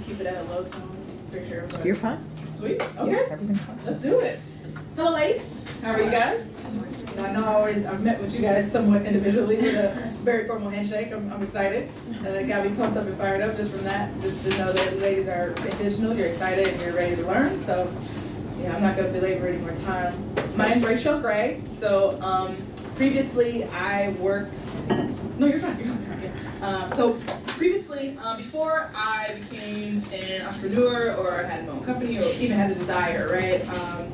keep it at a low tone for sure. But You're fine. sweet. Okay. Yeah, everything's fine. Let's do it. Hello, ladies. How are you guys? I know I've met with you guys somewhat individually with a very formal handshake. I'm excited. Got me pumped up and fired up just from that. Just to know that the ladies are intentional, you're excited, and you're ready to learn. So, yeah, I'm not going to belabor any more time. My name's Raechele Gray. So, previously I worked. No, you're fine. You're fine. Yeah. So previously, before I became an entrepreneur or had my own company or even had the desire, right?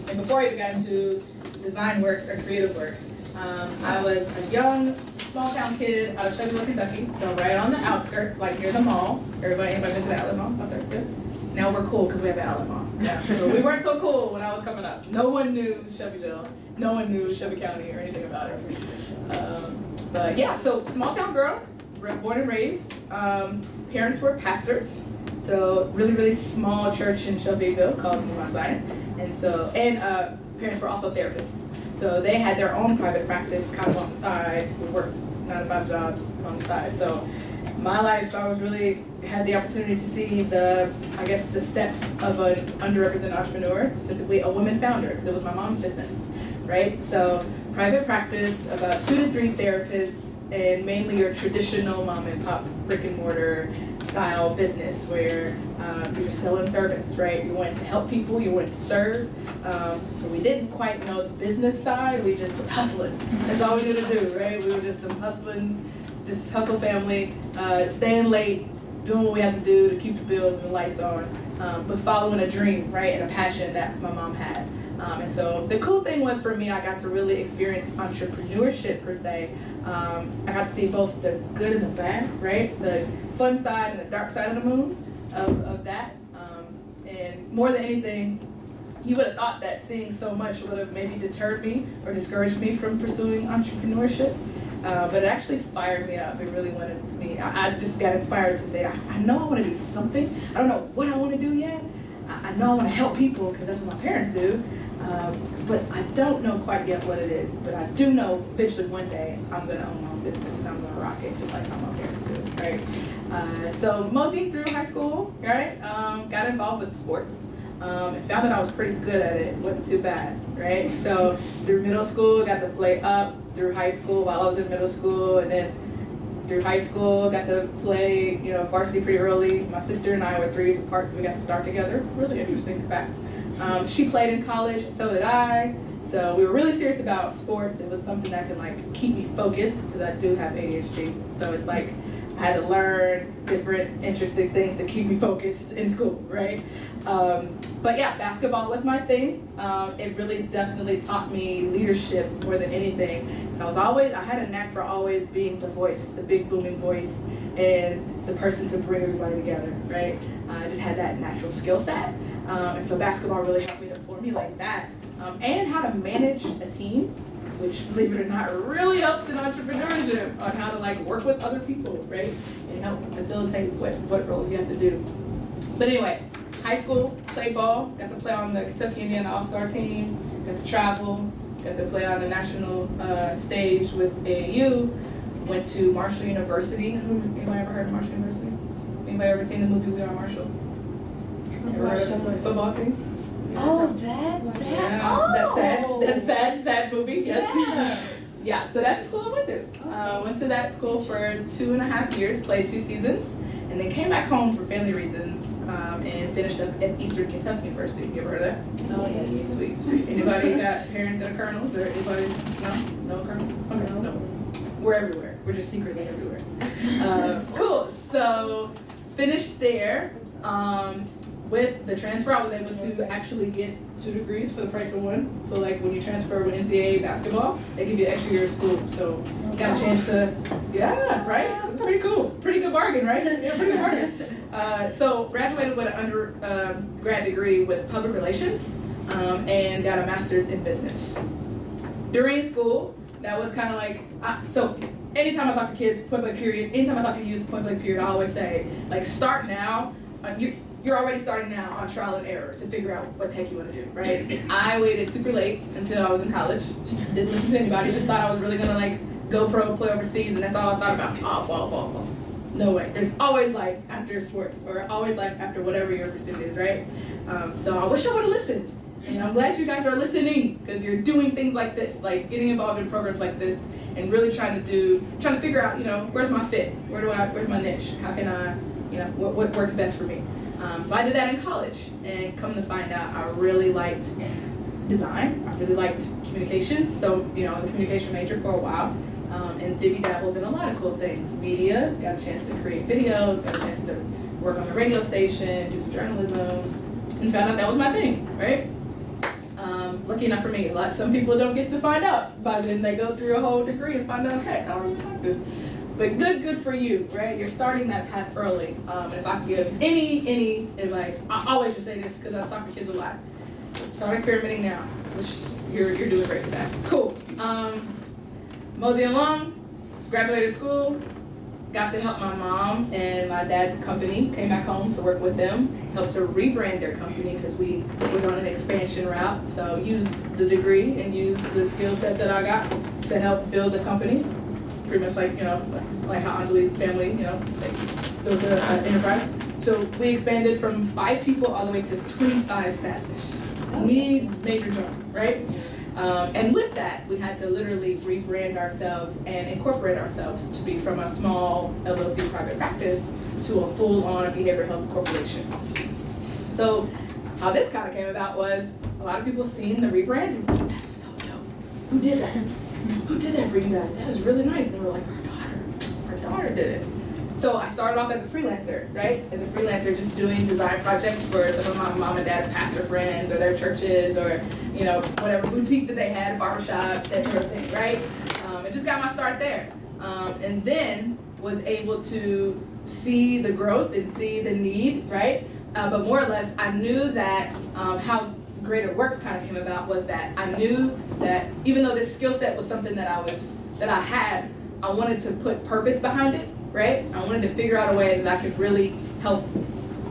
And before I even got into design work or creative work, I was a young, small town kid out of Shelbyville, Kentucky. So right on the outskirts, like near the mall. Anybody been to the outlet mall out there? Good. Now we're cool because we have an outlet mall. Yeah. So we weren't so cool when I was coming up. No one knew Shelbyville. No one knew Shelby County or anything about it. But yeah, so small town girl, born and raised. Parents were pastors, so really small church in Shelbyville called New Mount Zion, and parents were also therapists. So they had their own private practice kind of on the side, would work 9 to 5 jobs on the side. So my life, I was really had the opportunity to see the steps of an underrepresented entrepreneur, specifically a woman founder. That was my mom's business, right? So private practice, about 2 to 3 therapists, and mainly your traditional mom and pop brick and mortar style business where you're just selling service, right? You wanted to help people, you wanted to serve. But we didn't quite know the business side, we just was hustling. That's all we knew to do, right? We were just some hustling, just hustle family, staying late, doing what we had to do to keep the bills and the lights on, but following a dream, right, and a passion that my mom had. And so the cool thing was for me, I got to really experience entrepreneurship per se. I got to see both the good and the bad, right? The fun side and the dark side of the moon of that. And more than anything, you would have thought that seeing so much would have maybe deterred me or discouraged me from pursuing entrepreneurship. But it actually fired me up. It really wanted me. I just got inspired to say, I know I want to do something. I don't know what I want to do yet. I know I want to help people because that's what my parents do. But I don't know quite yet what it is. But I do know eventually one day I'm going to own my own business and I'm going to rock it just like how my parents do, right? So moseying through high school, right? Got involved with sports and found that I was pretty good at it. Wasn't too bad, right? So through middle school, got to play up through high school while I was in middle school, and then through high school, got to play, varsity pretty early. My sister and I were 3 years apart, so we got to start together. Really interesting fact. She played in college, and so did I. So we were really serious about sports. It was something that could keep me focused because I do have ADHD. So it's I had to learn different interesting things to keep me focused in school, right? But yeah, basketball was my thing. It really definitely taught me leadership more than anything. I had a knack for always being the voice, the big booming voice, and the person to bring everybody together, right? I just had that natural skill set. And so basketball really helped me to formulate that. And how to manage a team, which, believe it or not, really helps in entrepreneurship on how to work with other people, right? And help facilitate what roles you have to do. But anyway, high school, played ball, got to play on the Kentucky Indiana All-Star team, got to travel, got to play on the national stage with AAU, went to Marshall University. Anybody ever heard of Marshall University? Anybody ever seen the movie We Are Marshall? Ever heard of the football team? Oh, that sad movie, yes. Yeah, so that's the school I went to. Went to that school for 2.5 years, played 2 seasons, and then came back home for family reasons, and finished up at Eastern Kentucky University. You ever heard of that? Oh, yeah. Sweet. Anybody got parents that are colonels, or anybody? No colonel? Okay, no. We're everywhere. We're just secretly everywhere. Cool, so finished there. With the transfer, I was able to actually get 2 degrees for the price of 1. So when you transfer with NCAA basketball, they give you an extra year of school. So got a chance to, yeah, right? It's pretty cool. Pretty good bargain, right? Yeah, pretty good bargain. So graduated with an undergrad degree with public relations and got a master's in business. During school, that was kind of so anytime I talk to kids, point blank period, anytime I talk to youth, point blank period, I always say, start now. You're already starting now on trial and error to figure out what the heck you want to do, right? I waited super late until I was in college. Didn't listen to anybody. Just thought I was really gonna go pro, play overseas, and that's all I thought about. Ball. No way. There's always life after sports, or always life after whatever your pursuit is, right? So I wish I would have listened. And I'm glad you guys are listening, because you're doing things like this, like getting involved in programs like this, and really trying to figure out, where's my fit? Where's my niche? How can I, what works best for me? So I did that in college, and come to find out, I really liked design. I really liked communications. So, I was a communication major for a while, and dabbled in a lot of cool things. Media, got a chance to create videos, got a chance to work on the radio station, do some journalism, and found out that was my thing, right? Lucky enough for me, some people don't get to find out, but then they go through a whole degree and find out, heck, I don't really like this. But good for you, right? You're starting that path early. And if I could give any advice, I always just say this because I talk to kids a lot. Start experimenting now, which you're doing great for that. Cool. Mosey along, graduated school, got to help my mom and my dad's company, came back home to work with them, helped to rebrand their company because we was on an expansion route. So used the degree and used the skill set that I got to help build the company. Pretty much like, like how Anjali's family, they built the enterprise. So we expanded from 5 people all the way to 25 staff. Major jump, right? And with that, we had to literally rebrand ourselves and incorporate ourselves to be from a small LLC private practice to a full-on behavioral health corporation. So how this kind of came about was a lot of people seen the rebrand and were like, that's so dope. Who did that? Who did that for you guys? That was really nice. And they were like, our daughter did it. So I started off as a freelancer, right? As a freelancer, just doing design projects for some of my mom and dad's pastor friends or their churches or, whatever boutique that they had, barbershop, that sort of thing, right? And just got my start there. And then was able to see the growth and see the need, right? But more or less, I knew that how Greater Works kind of came about was that I knew that even though this skill set was something that I had, I wanted to put purpose behind it, right? I wanted to figure out a way that I could really help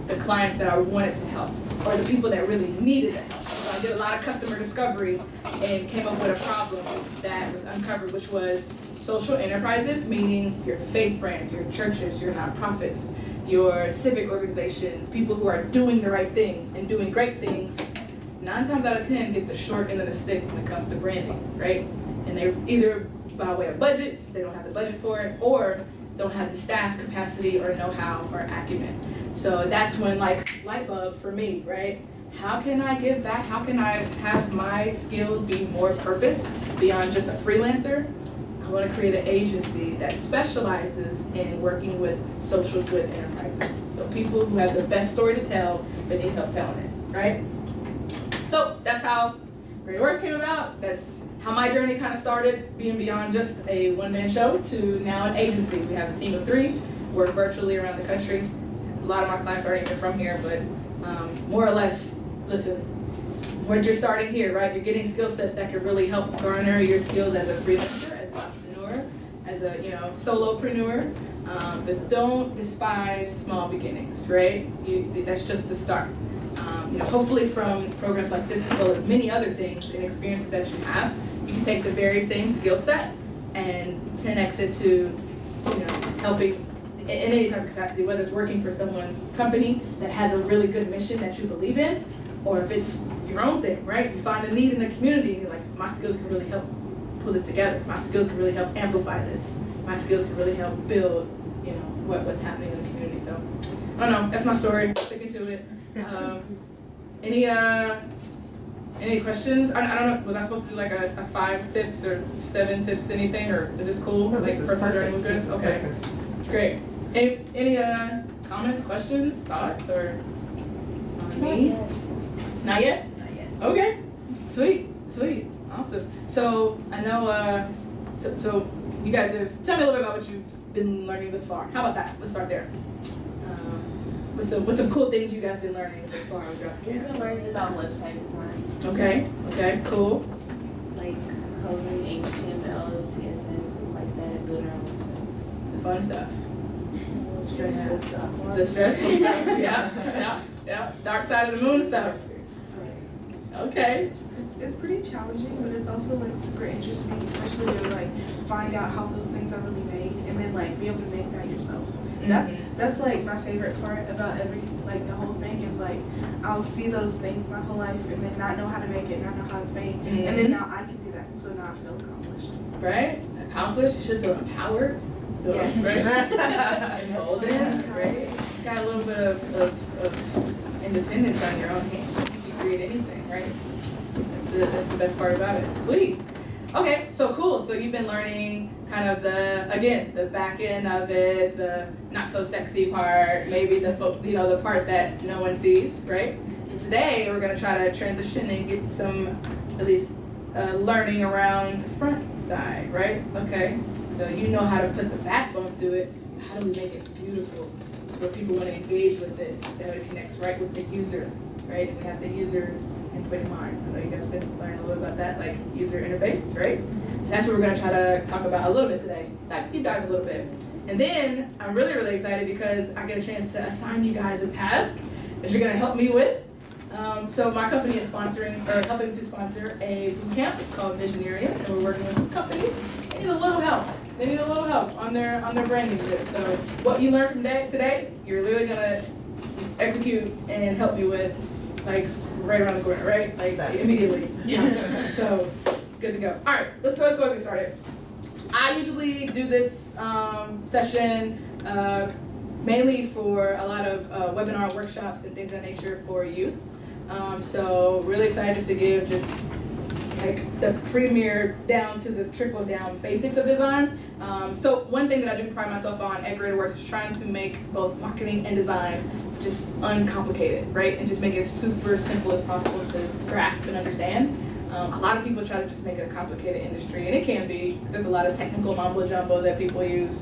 the clients that I wanted to help, or the people that really needed the help. So I did a lot of customer discovery and came up with a problem that was uncovered, which was social enterprises, meaning your faith brands, your churches, your nonprofits, your civic organizations, people who are doing the right thing and doing great things. 9 times out of 10 get the short end of the stick when it comes to branding, right? And they're either by way of budget, they don't have the budget for it, or don't have the staff capacity or know-how or acumen. So that's when light bulb for me, right? How can I give back? How can I have my skills be more purposed beyond just a freelancer? I want to create an agency that specializes in working with social good enterprises. So people who have the best story to tell but need help telling it, right? So that's how Greater Works came about. That's how my journey kind of started, being beyond just a one-man show to now an agency. We have a team of 3, work virtually around the country. A lot of my clients aren't even from here, but more or less, listen, when you're starting here, right, you're getting skill sets that can really help garner your skills as a freelancer, as an entrepreneur, as a solopreneur. But don't despise small beginnings, right? That's just the start. Hopefully from programs like this, as well as many other things and experiences that you have, you can take the very same skill set and 10x it to, helping in any type of capacity, whether it's working for someone's company that has a really good mission that you believe in, or if it's your own thing, right? You find a need in the community and you're like, my skills can really help pull this together. My skills can really help amplify this. My skills can really help build, what's happening in the community. So, I don't know, that's my story, sticking to it. Any questions? I don't know, was I supposed to do like a 5 tips or 7 tips, anything, or is this cool? No, like this personal journey was good? This is Okay, great. Any comments, questions, thoughts, or on me? Not yet? Not yet. Okay, sweet, awesome. So I know, so you guys have, tell me a little bit about what you've been learning this far. How about that? Let's start there. What's some cool things you guys been learning this far? We've been learning about website design. Okay, cool. Like coding, HTML, CSS, things like that, and building our websites. The fun stuff. Stressful stuff. The stressful stuff, yeah. Dark side of the moon stuff. Okay. It's pretty challenging, but it's also like super interesting, especially to like find out how those things are really made and then like be able to make that yourself. That's like my favorite part about the whole thing is like I'll see those things my whole life and then not know how to make it, not know how it's made, and then now I can do that, so now I feel accomplished. Right? Accomplished, you should feel empowered. Yes. Right? Emboldened, right? Got a little bit of independence on your own hands. You can create anything, right? That's the best part about it. Sweet. Okay, so cool. So you've been learning kind of the back end of it, the not so sexy part, maybe the part that no one sees, right? So today we're gonna try to transition and get some, at least, learning around the front side, right? Okay, so you know how to put the backbone to it. How do we make it beautiful so people want to engage with it, that it connects right with the user, right? And we have the user's input in mind. I know you guys have been learning a little about that, like user interface, right? So that's what we're going to try to talk about a little bit today. Deep dive a little bit. And then I'm really, really excited because I get a chance to assign you guys a task that you're going to help me with. So my company is helping to sponsor a boot camp called Visionarium, and we're working with some companies. They need a little help. They need a little help on their branding bit. So what you learned from today, you're literally gonna execute and help me with, like, right around the corner, right? Like immediately. So good to go. All right, let's go and get started. I usually do this session mainly for a lot of webinar workshops and things of that nature for youth. So really excited just to give just like the premier down to the trickle down basics of design. So one thing that I do pride myself on at Greater Works is trying to make both marketing and design just uncomplicated, right? And just make it as super simple as possible to grasp and understand. A lot of people try to just make it a complicated industry, and it can be. There's a lot of technical mumbo jumbo that people use.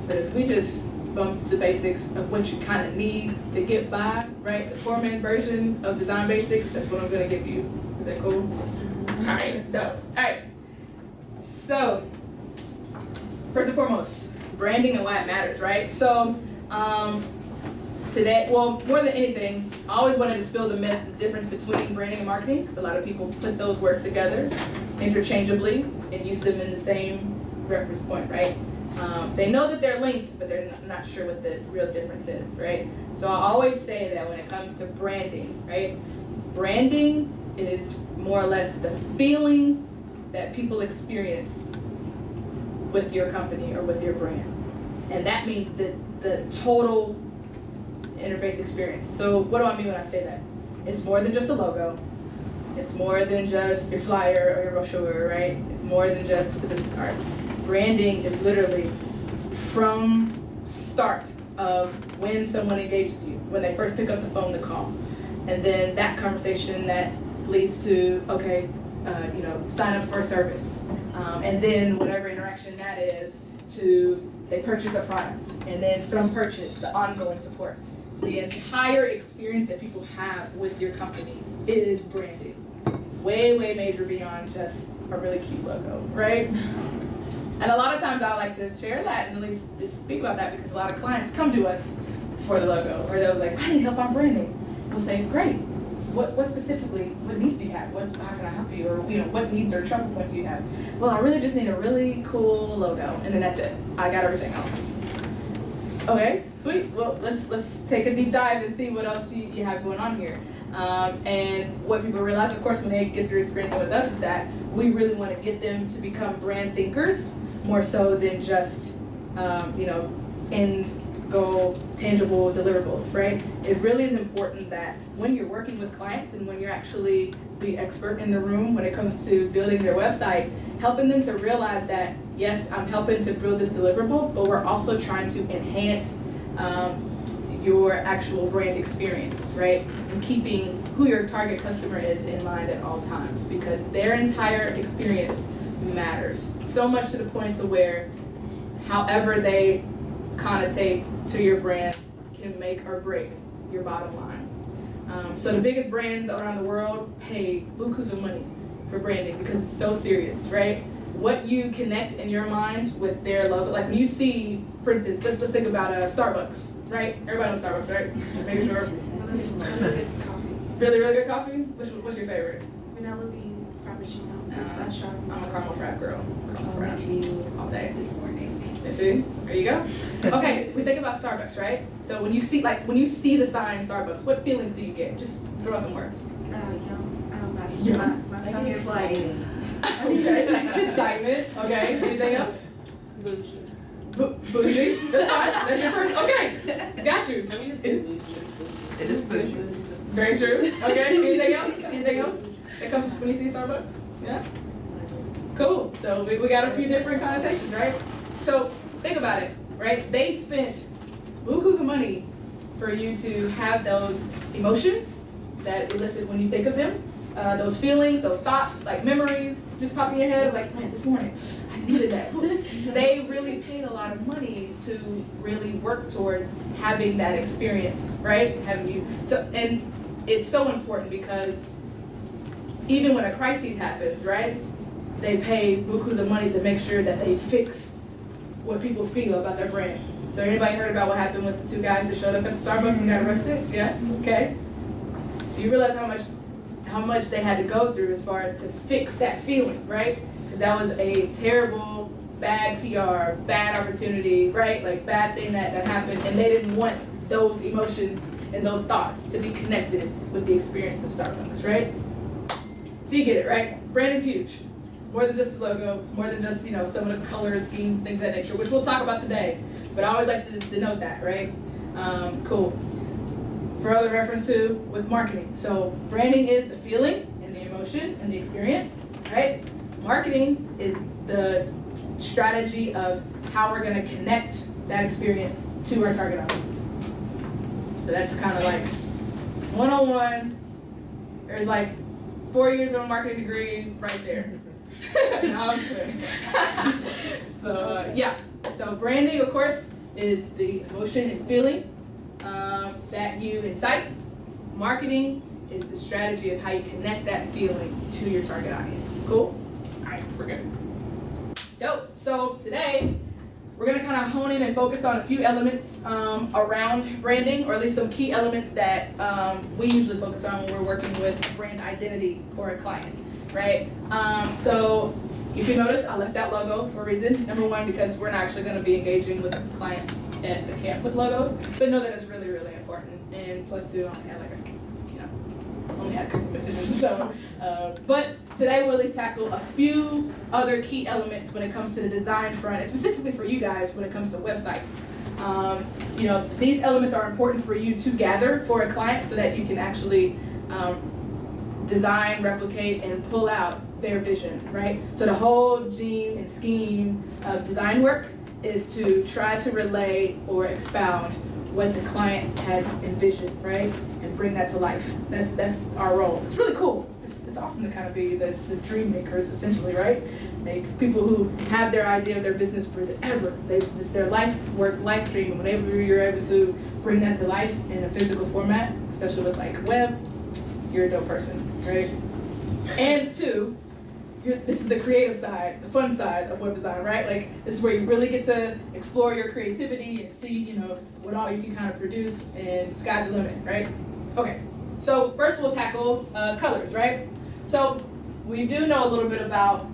But if we just bump the basics of what you kind of need to get by, right? The poor man's version of design basics, that's what I'm gonna give you. Is that cool? All right, so, all right. So, first and foremost, branding and why it matters, right? So, today, well, more than anything, I always wanted to dispel the myth, the difference between branding and marketing, because a lot of people put those words together interchangeably and use them in the same reference point, right? They know that they're linked, but they're not sure what the real difference is, right? So I always say that when it comes to branding, right? Branding is more or less the feeling that people experience with your company or with your brand. And that means the total interface experience. So what do I mean when I say that? It's more than just a logo. It's more than just your flyer or your brochure, right? It's more than just the business card. Branding is literally from start of when someone engages you, when they first pick up the phone to call, and then that conversation that leads to, okay, sign up for a service, and then whatever interaction that is to they purchase a product, and then from purchase to ongoing support. The entire experience that people have with your company is branding. Way, way major beyond just a really cute logo, right? And a lot of times I like to share that and at least speak about that because a lot of clients come to us for the logo, or they're like, I need help on branding. We'll say, great. What specifically, what needs do you have? How can I help you? Or what needs or trouble points do you have? Well, I really just need a really cool logo, and then that's it. I got everything else. Okay, sweet. Well, let's take a deep dive and see what else you have going on here. And what people realize, of course, when they get through experiencing with us is that we really want to get them to become brand thinkers more so than just, end goal, tangible deliverables, right? It really is important that when you're working with clients and when you're actually the expert in the room when it comes to building their website, helping them to realize that, yes, I'm helping to build this deliverable, but we're also trying to enhance your actual brand experience, right? And keeping who your target customer is in mind at all times, because their entire experience matters. So much to the point to where however they connotate to your brand can make or break your bottom line. So the biggest brands around the world pay bukus of money for branding because it's so serious, right? What you connect in your mind with their logo, like when you see, for instance, let's think about Starbucks, right? Everybody knows Starbucks, right? Just making sure. Really good coffee. Really, really good coffee? What's your favorite? Vanilla bean, Frappuccino. That's shot. I'm a caramel frap girl. Caramel Me frap too. all day. This morning. You see? There you go. Okay, we think about Starbucks, right? So when you see the sign Starbucks, what feelings do you get? Just throw some words. My tongue is like. Okay. Excitement. Okay. Anything else? Bougie. Bougie. That's fine. That's your first. Okay. Got you. I mean, it's good bougie. It is bougie. Very true. Okay. Anything else? Anything else that comes when you see Starbucks? Yeah. Cool. So we got a few different connotations, right? So think about it, right? They spent bukus of money for you to have those emotions that elicit when you think of them, those feelings, those thoughts, like memories, just pop in your head, like, man, this morning I needed that. They really paid a lot of money to really work towards having that experience, right? And it's so important because even when a crisis happens, right? They pay bukus of money to make sure that they fix what people feel about their brand. So anybody heard about what happened with the two guys that showed up at the Starbucks and got arrested? Yeah? Okay. Do you realize how much they had to go through as far as to fix that feeling, right? Because that was a terrible, bad PR, bad opportunity, right? Like bad thing that happened, and they didn't want those emotions and those thoughts to be connected with the experience of Starbucks, right? So you get it, right? Branding's huge. It's more than just the logo. It's more than just, some of the colors, schemes, things of that nature, which we'll talk about today. But I always like to denote that, right? Cool. For other reference to with marketing. So branding is the feeling and the emotion and the experience, right? Marketing is the strategy of how we're going to connect that experience to our target audience. So that's kind of like one-on-one. There's like 4 years of a marketing degree right there. No, I'm kidding. So yeah. So branding, of course, is the emotion and feeling that you incite. Marketing is the strategy of how you connect that feeling to your target audience. Cool? All right, we're good. Dope. So today, we're going to kind of hone in and focus on a few elements around branding, or at least some key elements that we usually focus on when we're working with brand identity for a client, right? So if you notice, I left out logo for a reason. Number one, because we're not actually going to be engaging with clients at the camp with logos, but know that it's really, really important. And plus two, I only had only had a couple minutes. So, but today we'll at least tackle a few other key elements when it comes to the design front, and specifically for you guys when it comes to websites. These elements are important for you to gather for a client so that you can actually design, replicate, and pull out their vision, right? So the whole gene and scheme of design work is to try to relay or expound what the client has envisioned, right? And bring that to life. That's our role. It's really cool. It's awesome to kind of be the dream makers, essentially, right? Like people who have their idea of their business forever. It's their life dream. And whenever you're able to bring that to life in a physical format, especially with like web, you're a dope person, right? And two, this is the creative side, the fun side of web design, right? Like this is where you really get to explore your creativity and see, what all you can kind of produce, and sky's the limit, right? Okay, so first we'll tackle colors, right? So we do know a little bit about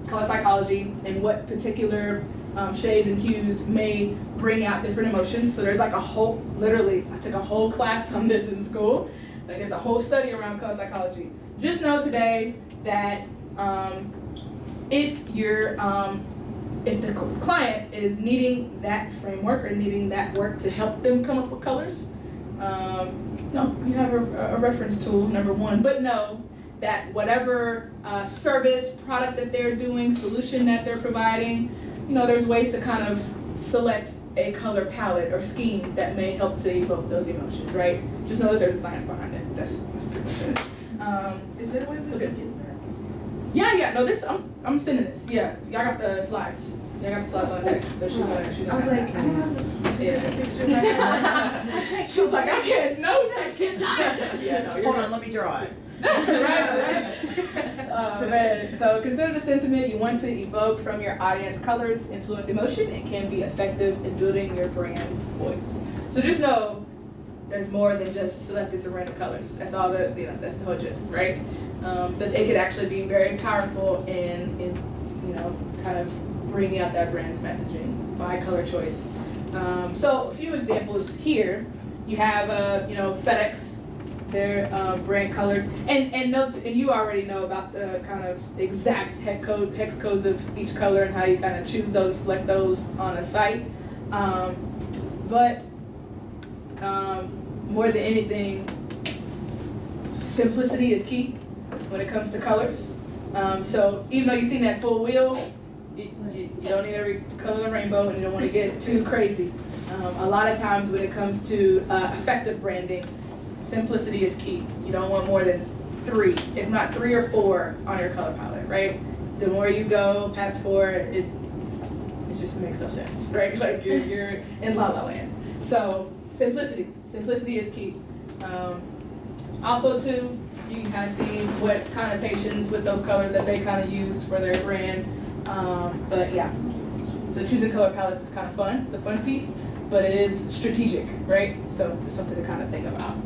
color psychology and what particular shades and hues may bring out different emotions. So there's like literally, I took a whole class on this in school. Like there's a whole study around color psychology. Just know today that if the client is needing that framework or needing that work to help them come up with colors, you have a reference tool, number one, but know that whatever service, product that they're doing, solution that they're providing, there's ways to kind of select a color palette or scheme that may help to evoke those emotions, right? Just know that there's a science behind it. That's pretty much it. Is there a way we can get that? Yeah. No, I'm sending this. Yeah, y'all got the slides. Y'all got the slides on deck. So she's gonna. I was like, I have to take a picture. She was like, I can't know that, kid. Yeah, no. Hold on, let me draw it. Right. Oh man. So consider the sentiment you want to evoke from your audience. Colors influence emotion and can be effective in building your brand's voice. So just know there's more than just select this array of colors. That's all the, that's the whole gist, right? But it could actually be very powerful in kind of bringing out that brand's messaging by color choice. So a few examples here. You have, FedEx, their brand colors, and note, and you already know about the kind of exact hex codes of each color and how you kind of choose those, select those on a site. But more than anything, simplicity is key when it comes to colors. So even though you've seen that full wheel, you don't need every color of the rainbow, and you don't want to get too crazy. A lot of times when it comes to effective branding, simplicity is key. You don't want more than 3, if not 3 or 4 on your color palette, right? The more you go past 4, it just makes no sense, right? Like you're in la la land. So simplicity is key. Also too, you can kind of see what connotations with those colors that they kind of used for their brand. But yeah, so choosing color palettes is kind of fun. It's a fun piece, but it is strategic, right? So it's something to kind of think about.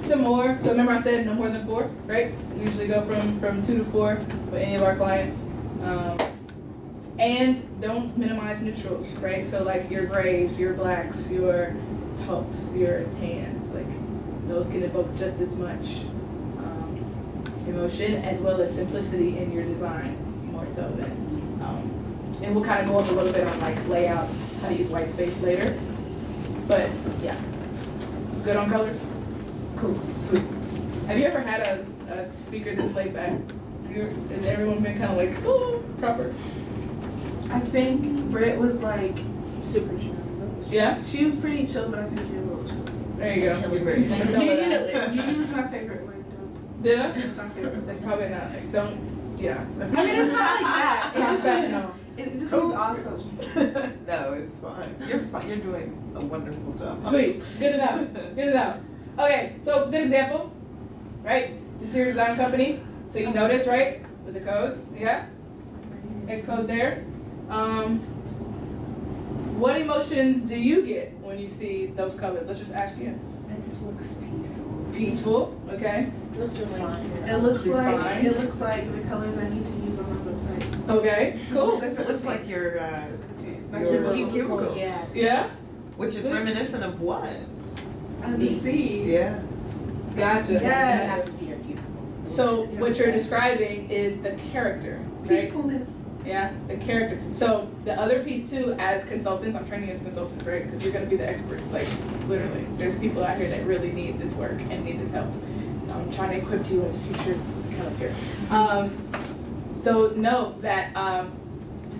Some more. So remember I said no more than 4, right? We usually go from 2 to 4 with any of our clients. And don't minimize neutrals, right? So like your grays, your blacks, your taupes, your tans, like those can evoke just as much emotion as well as simplicity in your design, more so than. And we'll kind of go over a little bit on like layout, how to use white space later. But yeah, good on colors? Cool, sweet. Have you ever had a speaker this laid back? Has everyone been kind of like, oh, proper? I think Britt was like, Super chill. Yeah? she was pretty chill, but I think you're a little chill. There you go. Chilly Ray. Thanks so much. You used my favorite word, though. Did I? It's my favorite. That's probably not, like, don't, yeah. That's I mean, it's not like that. It's It's just, professional. it just Old was school. awesome. No, it's fine. You're fine. You're doing a wonderful job. Sweet, good enough, good enough. Okay, so good example, right? Interior design company, so you notice, right, with the codes, yeah? X codes there. What emotions do you get when you see those colors? Let's just ask you. It just looks peaceful. Peaceful, okay? It looks refined. It looks like Refined. the colors I need to use on my website. Okay, cool. It looks like your Like your your cubicle, Yeah. Yeah, which is Sweet. reminiscent of what? the sea. Yeah. gotcha. You Yeah. have to see your cubicle. So what you're describing is the character, right? Peacefulness. Yeah, the character. So the other piece too, as consultants, I'm training as consultants, right? Because you're gonna be the experts, like literally. There's people out here that really need this work and need this help. So I'm trying to equip you as future accounts here. So know that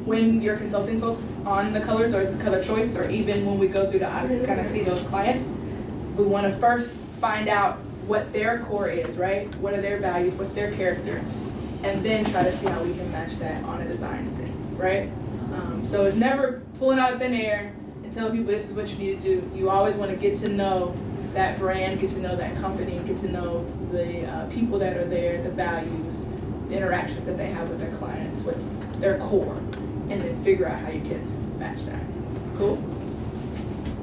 when you're consulting folks on the colors or the color choice, or even when we go through the audits to kind of see those clients, we want to first find out what their core is, right? What are their values? What's their character? And then try to see how we can match that on a design sense, right? So it's never pulling out of thin air and telling people this is what you need to do. You always want to get to know that brand, get to know that company, get to know the people that are there, the values, the interactions that they have with their clients, what's their core, and then figure out how you can match that. Cool?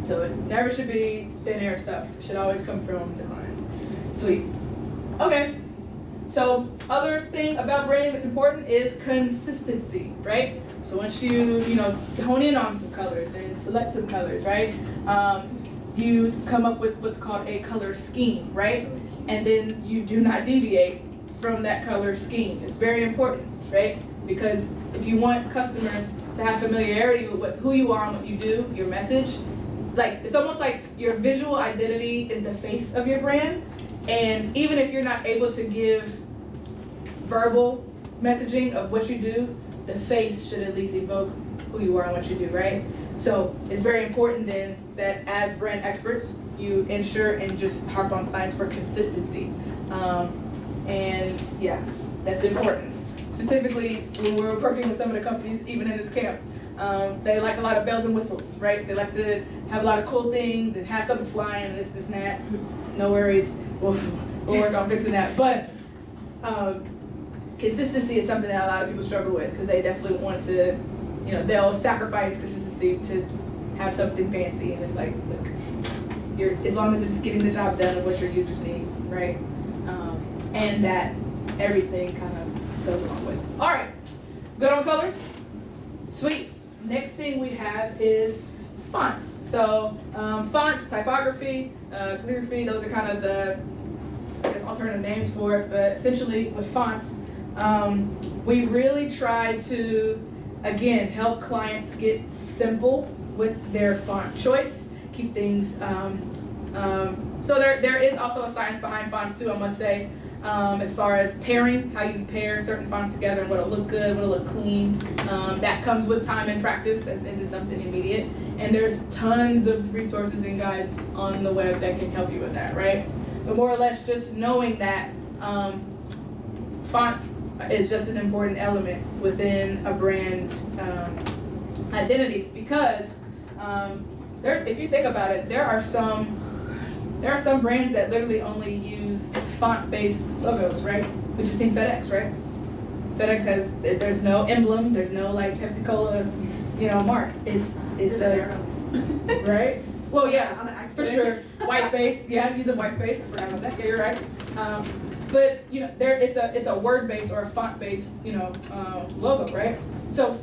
So it never should be thin air stuff. It should always come from the client. Sweet. Okay. So other thing about branding that's important is consistency, right? So once you hone in on some colors and select some colors, right? You come up with what's called a color scheme, right? And then you do not deviate from that color scheme. It's very important, right? Because if you want customers to have familiarity with who you are and what you do, your message, like it's almost like your visual identity is the face of your brand. And even if you're not able to give verbal messaging of what you do, the face should at least evoke who you are and what you do, right? So it's very important then that as brand experts, you ensure and just harp on clients for consistency. And yeah, that's important. Specifically when we're working with some of the companies, even in this camp, they like a lot of bells and whistles, right? They like to have a lot of cool things and have something flying, this and that. No worries, we'll work on fixing that. But consistency is something that a lot of people struggle with because they definitely want to, they'll sacrifice consistency to have something fancy, and it's like, look, as long as it's getting the job done of what your users need, right? And that everything kind of goes along with. All right, good on colors? Sweet. Next thing we have is fonts. So fonts, typography, calligraphy, those are kind of the, I guess, alternative names for it, but essentially with fonts, we really try to, again, help clients get simple with their font choice, keep things, so there is also a science behind fonts too, I must say, as far as pairing, how you pair certain fonts together and what'll look good, what'll look clean. That comes with time and practice, that isn't something immediate. And there's tons of resources and guides on the web that can help you with that, right? But more or less just knowing that fonts is just an important element within a brand's identity, because if you think about it, there are some brands that literally only use font-based logos, right? We've just seen FedEx, right? FedEx there's no emblem, there's no like Pepsi Cola, mark. It's a right? Well, yeah, for sure. White space, yeah, use a white space. I forgot about that. Yeah, you're right. But it's a word-based or a font-based, logo, right? So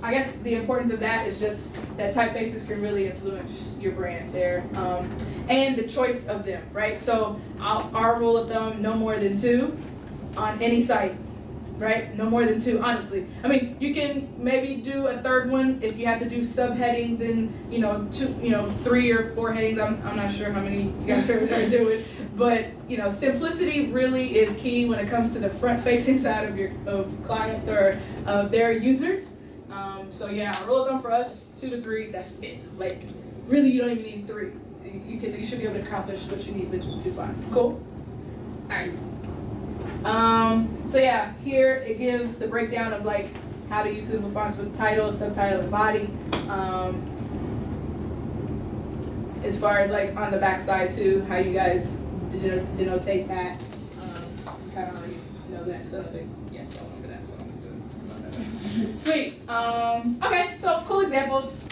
I guess the importance of that is just that typefaces can really influence your brand there, and the choice of them, right? So our rule of thumb: no more than 2 on any site, right? No more than 2, honestly. I mean, you can maybe do a third one if you have to do subheadings and 3 or 4 headings. I'm not sure how many you guys are going to do it, but simplicity really is key when it comes to the front-facing side of clients or their users. So yeah, rule of thumb for us, 2 to 3. That's it. Like, really, you don't even need 3. You should be able to accomplish what you need with 2 fonts. Cool. All right. So yeah, here it gives the breakdown of like how to use suitable fonts with title, subtitle, and body. As far as like on the back side too, how you guys denotate that. You kind of already know that, so yeah, don't remember that. So I'm going to sweet. Okay, so cool examples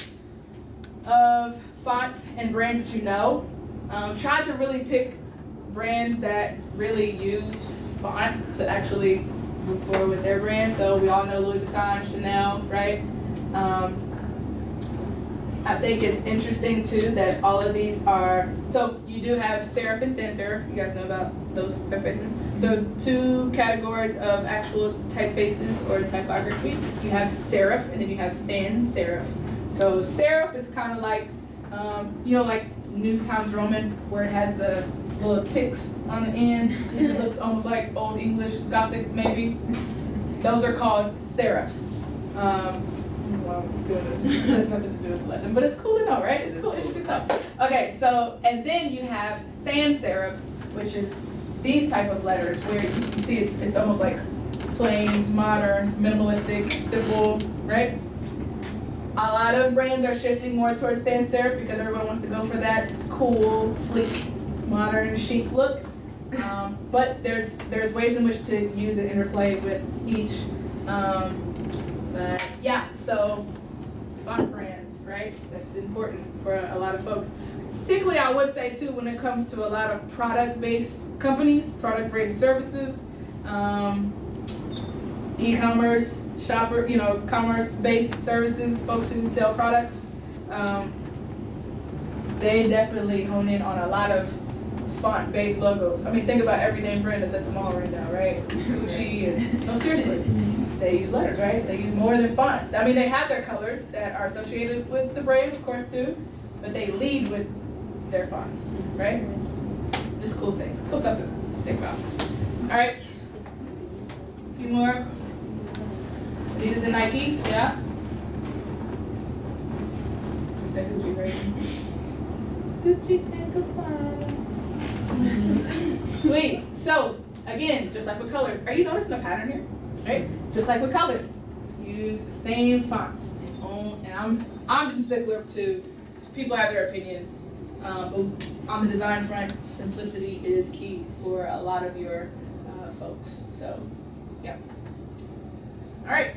of fonts and brands that you know. Try to really pick brands that really use font to actually move forward with their brand. So we all know Louis Vuitton, Chanel, right? I think it's interesting too that all of these are, so you do have serif and sans serif. You guys know about those typefaces. So 2 categories of actual typefaces or typography. You have serif and then you have sans serif. So serif is kind of like, like New Times Roman, where it has the little ticks on the end, and it looks almost like Old English Gothic, maybe. Those are called serifs. Well, it has nothing to do with the lesson, but it's cool to know, right? It's cool, interesting stuff. Okay, so, and then you have sans serifs, which is these type of letters, where you see it's almost like plain, modern, minimalistic, simple, right? A lot of brands are shifting more towards sans serif because everyone wants to go for that cool, sleek, modern, chic look. But there's ways in which to use and interplay with each. But yeah, so font brands, right? That's important for a lot of folks. Particularly, I would say too, when it comes to a lot of product-based companies, product-based services, e-commerce, shopper, commerce-based services, folks who sell products, they definitely hone in on a lot of font-based logos. I mean, think about every name brand that's at the mall right now, right? Gucci, and no, seriously, they use letters, right? They use more than fonts. I mean, they have their colors that are associated with the brand, of course, too, but they lead with their fonts, right? Just cool things, cool stuff to think about. All right, a few more. Adidas and Nike, yeah? Just say Gucci, right? Gucci and Gabbana. Sweet. So, again, just like with colors, are you noticing a pattern here? Right? Just like with colors, use the same fonts. And I'm just a stickler to, people have their opinions. On the design front, simplicity is key for a lot of your folks. So, yeah. All right.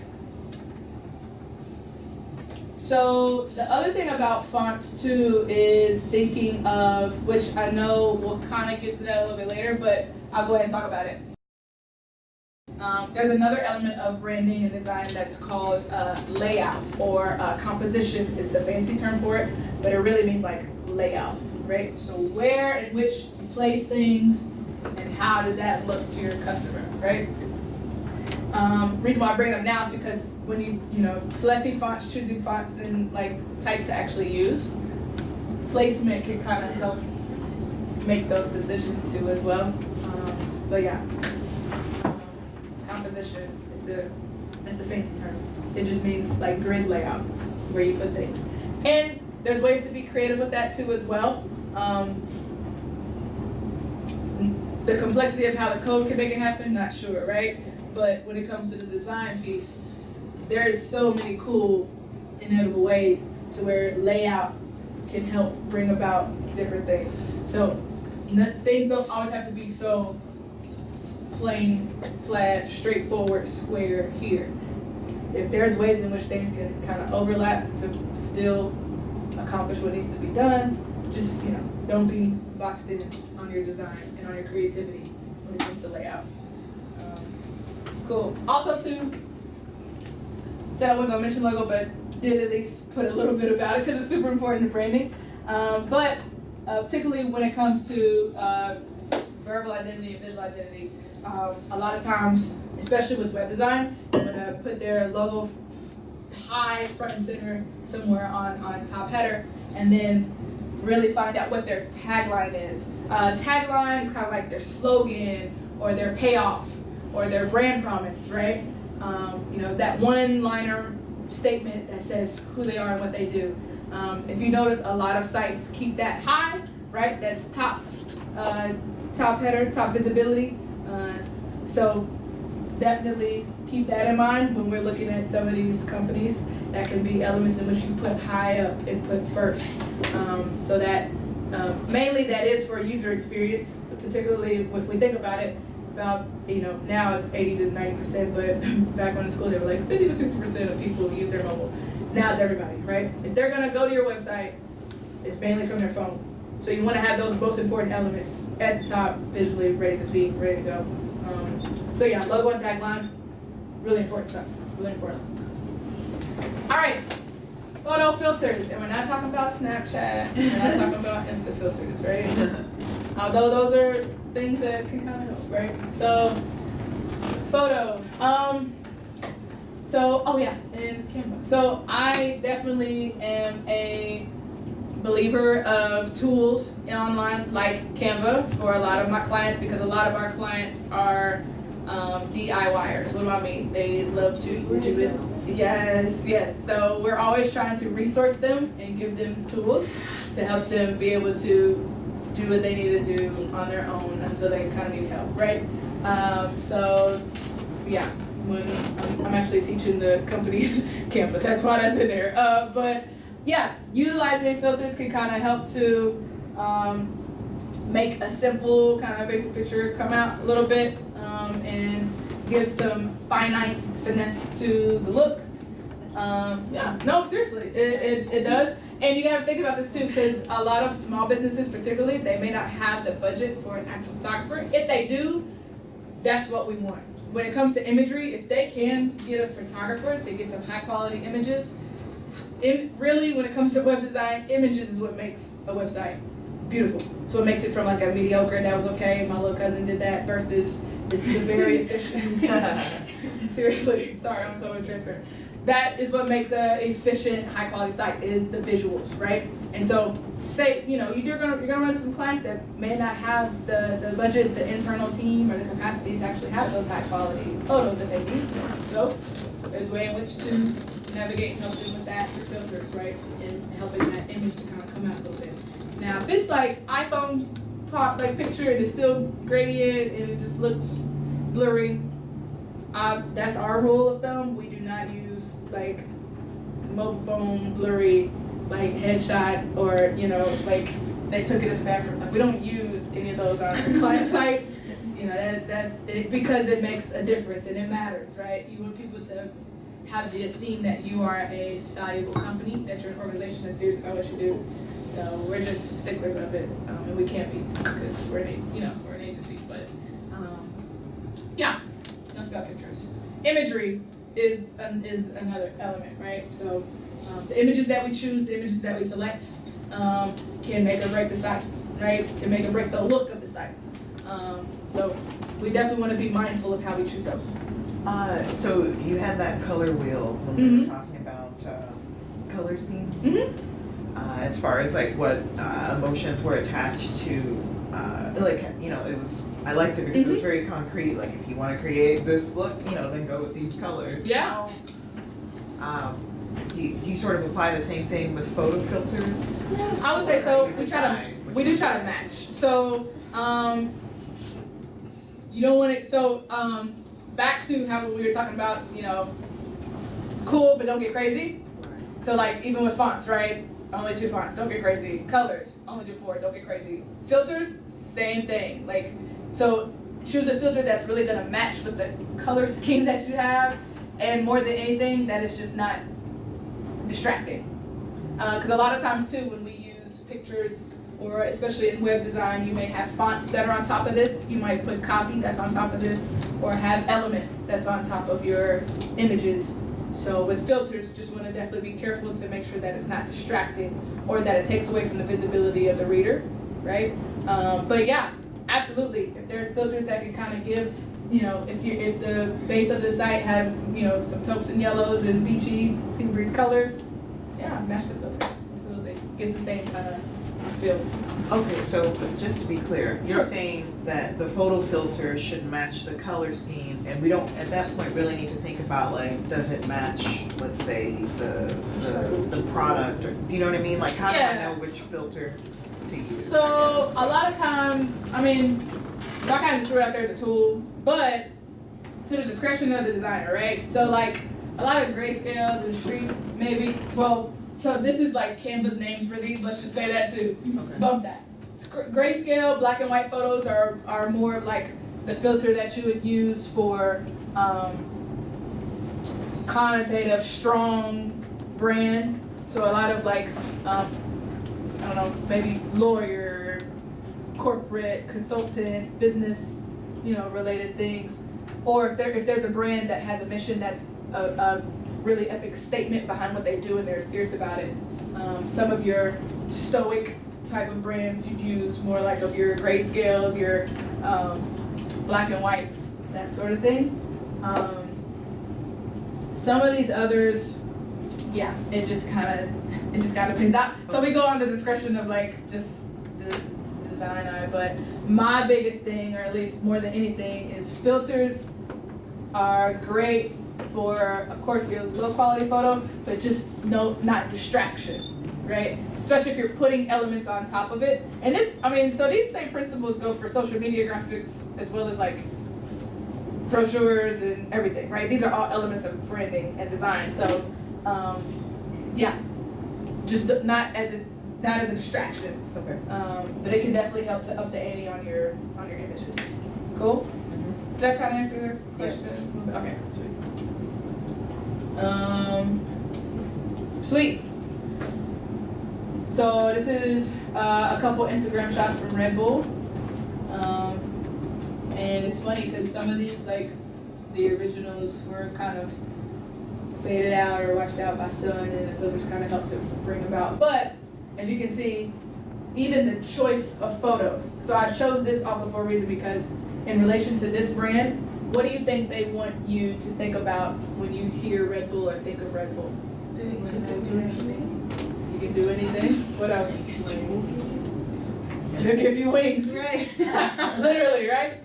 So the other thing about fonts too is thinking of, which I know we'll kind of get to that a little bit later, but I'll go ahead and talk about it. There's another element of branding and design that's called layout, or composition is the fancy term for it, but it really means like layout, right? So where and which you place things, and how does that look to your customer, right? Reason why I bring it up now is because when you know, selecting fonts, choosing fonts, and like type to actually use, placement can kind of help make those decisions too as well. But yeah, composition, that's the fancy term. It just means like grid layout, where you put things. And there's ways to be creative with that too as well. The complexity of how the code can make it happen, not sure, right? But when it comes to the design piece, there's so many cool, inevitable ways to where layout can help bring about different things. So things don't always have to be so plain, flat, straightforward, square here. If there's ways in which things can kind of overlap to still accomplish what needs to be done, just, you know, don't be boxed in on your design and on your creativity when it comes to layout. Cool. Also too, said I wasn't gonna mention logo, but did at least put a little bit about it because it's super important to branding. But particularly when it comes to verbal identity and visual identity, a lot of times, especially with web design, they're gonna put their logo high front and center somewhere on top header, and then really find out what their tagline is. Tagline is kind of like their slogan or their payoff or their brand promise, right? You know, that one-liner statement that says who they are and what they do. If you notice, a lot of sites keep that high, right? That's top header, top visibility. So definitely keep that in mind when we're looking at some of these companies. That can be elements in which you put high up and put first. So that mainly that is for user experience, particularly if we think about it. About, you know, now it's 80 to 90%, but back when in school they were like 50 to 60% of people use their mobile. Now it's everybody, right? If they're gonna go to your website, it's mainly from their phone. So you wanna have those most important elements at the top, visually ready to see, ready to go. So yeah, logo and tagline, really important stuff, really important. All right, photo filters, and we're not talking about Snapchat, we're not talking about Insta filters, right? Although those are things that can kind of help, right? So, photo. Oh yeah, and Canva. So I definitely am a believer of tools online like Canva for a lot of my clients, because a lot of our clients are DIYers. What do I mean? They love to do it. Yes. So we're always trying to resource them and give them tools to help them be able to do what they need to do on their own until they kind of need help, right? So yeah, when I'm actually teaching the company's campus, that's why that's in there. But yeah, utilizing filters can kind of help to make a simple kind of basic picture come out a little bit, and give some finite finesse to the look. Yeah, no, seriously, it does. And you gotta think about this too, because a lot of small businesses particularly, they may not have the budget for an actual photographer. If they do, that's what we want. When it comes to imagery, if they can get a photographer to get some high quality images, really when it comes to web design, images is what makes a website beautiful. So it makes it from like a mediocre, that was okay, my little cousin did that, versus this is a very efficient, seriously, sorry, I'm so transparent. That is what makes a efficient, high quality site, is the visuals, right? And so, say, you know, you're gonna run into some clients that may not have the budget, the internal team, or the capacity to actually have those high quality photos that they need. So there's a way in which to navigate and help them with that, the filters, right? And helping that image to kind of come out a little bit. Now, if it's like iPhone pop like picture and it's still gradient and it just looks blurry, that's our rule of thumb. We do not use like mobile phone blurry like headshot, or you know, like they took it in the bathroom. Like we don't use any of those on the client site. You know, that's it, because it makes a difference and it matters, right? You want people to have the esteem that you are a valuable company, that you're an organization that's serious about what you do. So we're just sticklers of it, and we can't be because we're we're an agency. But yeah, that's about pictures. Imagery is another element, right? So the images that we choose, the images that we select, can make or break the site, right? Can make or break the look of the site. So we definitely want to be mindful of how we choose those. So you had that color wheel when we were talking about color schemes. As far as like what emotions were attached to, like, you know, it was, I liked it because it was very concrete. Like, if you want to create this look, you know, then go with these colors. Yeah. Do you sort of apply the same thing with photo filters? I would say so. We do try to match. So you don't want it. So back to how we were talking about, you know, cool but don't get crazy. So like even with fonts, right? Only 2 fonts, don't get crazy. Colors, only do 4, don't get crazy. Filters, same thing. Like, so choose a filter that's really gonna match with the color scheme that you have, and more than anything, that is just not distracting. Because a lot of times too, when we use pictures, or especially in web design, you may have fonts that are on top of this. You might put copy that's on top of this, or have elements that's on top of your images. So with filters, just want to definitely be careful to make sure that it's not distracting or that it takes away from the visibility of the reader, right? But yeah, absolutely. If there's filters that can kind of give, you know, if the base of the site has, you know, some taupes and yellows and beachy sea breeze colors, yeah, match the filter. Absolutely, gives the same kind of feel. Okay, so just to be clear, you're Sure. saying that the photo filter should match the color scheme, and we don't at that point really need to think about like, does it match, let's say, the product, or do you know what I mean? Like, how do I know which filter to use? So a lot of times, I mean, so I kind of just threw it out there as a tool, but to the discretion of the designer, right? So like a lot of grayscales and street, maybe. Well, so this is like Canva's names for these. Let's just say that too. Okay. Bump that. Grayscale, black and white photos are more of like the filter that you would use for connotative, strong brands. So a lot of like, I don't know, maybe lawyer, corporate, consultant, business, you know, related things. Or if there's a brand that has a mission that's a really epic statement behind what they do and they're serious about it. Some of your stoic type of brands you'd use more like of your grayscales, your black and whites, that sort of thing. Some of these others, yeah, it just kind of depends. So we go on the discretion of like just the design eye, but my biggest thing, or at least more than anything, is filters are great for, of course, your low quality photo, but just not distraction, right? Especially if you're putting elements on top of it. And this, I mean, so these same principles go for social media graphics as well as like brochures and everything, right? These are all elements of branding and design. So, yeah, just not as a distraction. Okay. But it can definitely help to up the ante on your images. Cool? Does that kind of answer your question? Yes. Okay, sweet. Sweet. So this is a couple Instagram shots from Red Bull. And it's funny because some of these, like the originals, were kind of faded out or washed out by sun, and the filters kind of helped to bring about. But as you can see, even the choice of photos. So I chose this also for a reason, because in relation to this brand, what do you think they want you to think about when you hear Red Bull or think of Red Bull? You can do anything. You can do anything. What else? They'll give you wings. Right. Literally, right?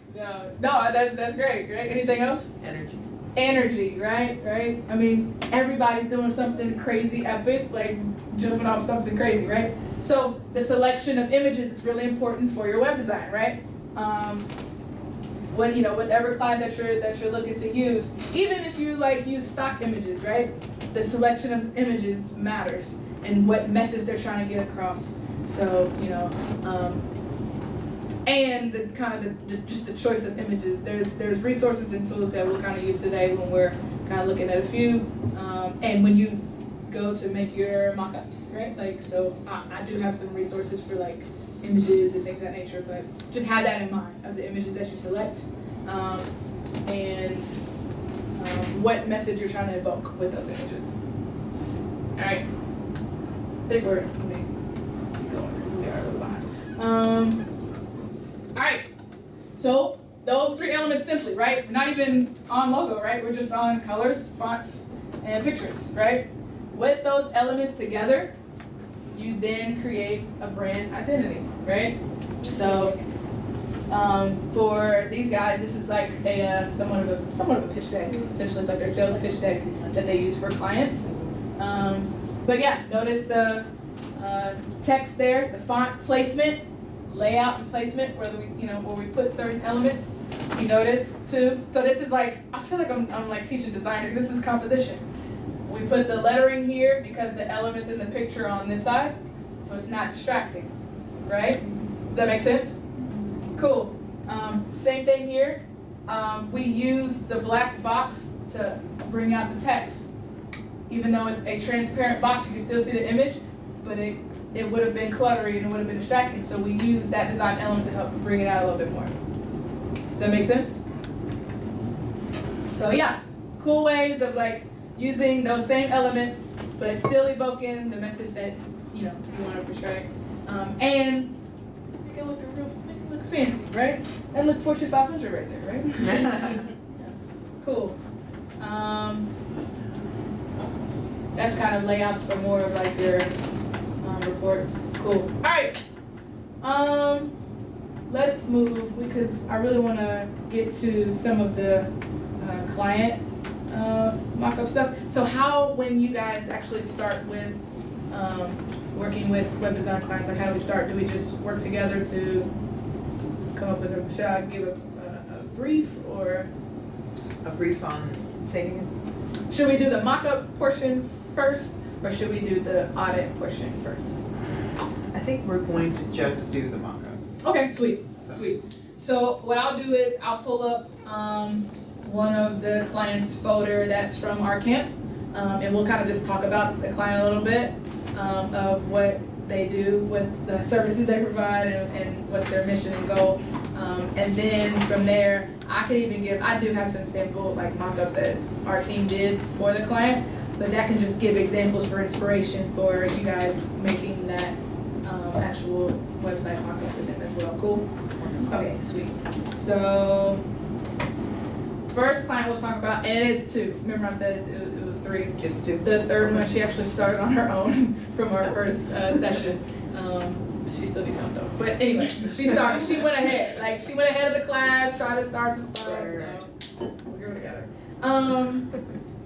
No, that's great, right? Anything else? Energy, right? I mean, everybody's doing something crazy epic, like jumping off something crazy, right? So the selection of images is really important for your web design, right? When, you know, whatever client that you're looking to use, even if you like use stock images, right? The selection of images matters and what message they're trying to get across. So, you know, and the kind of just the choice of images. There's resources and tools that we'll kind of use today when we're kind kind of looking at a few, and when you go to make your mock-ups, right? Like, so I do have some resources for like images and things of that nature, but just have that in mind of the images that you select, and what message you're trying to evoke with those images. All right, big word. Let me keep going. We are a little behind. All right, so those 3 elements simply, right? We're not even on logo, right? We're just on colors, fonts, and pictures, right? With those elements together, you then create a brand identity, right? So for these guys, this is like a somewhat of a pitch deck. Essentially, it's like their sales pitch deck that they use for clients. But yeah, notice the text there, the font placement, layout and placement, where we put certain elements. You notice too. So this is like, I feel like I'm like teaching designer. This is composition. We put the lettering here because the elements in the picture are on this side, so it's not distracting, right? Does that make sense? Cool. Same thing here. We use the black box to bring out the text. Even though it's a transparent box, you can still see the image, but it would have been cluttery and it would have been distracting. So we use that design element to help bring it out a little bit more. Does that make sense? So yeah, cool ways of like using those same elements, but it's still evoking the message that you want to portray, and make it look fancy, right? That look Fortune 500 right there, right? Yeah. Cool. That's kind of layouts for more of like your reports. Cool. All right. Let's move because I really want to get to some of the client mock-up stuff. So when you guys actually start with working with web design clients, like how do we start? Do we just work together to come up with should I give a brief or? A brief on, say it again? Should we do the mock-up portion first or should we do the audit portion first? I think we're going to just do the mock-ups. Okay, sweet. So what I'll do is I'll pull up one of the client's folder that's from our camp, and we'll kind of just talk about the client a little bit of what they do, what the services they provide, and what's their mission and goal. And then from there, I do have some sample like mock-ups that our team did for the client, but that can just give examples for inspiration for you guys making that actual website mock-up for them as well. Cool? Okay, sweet. So first client we'll talk about, and it's 2. Remember I said it was 3. It's 2. The third one she actually started on her own from our first session. She still needs help though. But anyway, she went ahead. Like she went ahead of the class, tried to start some stuff. So we'll get together.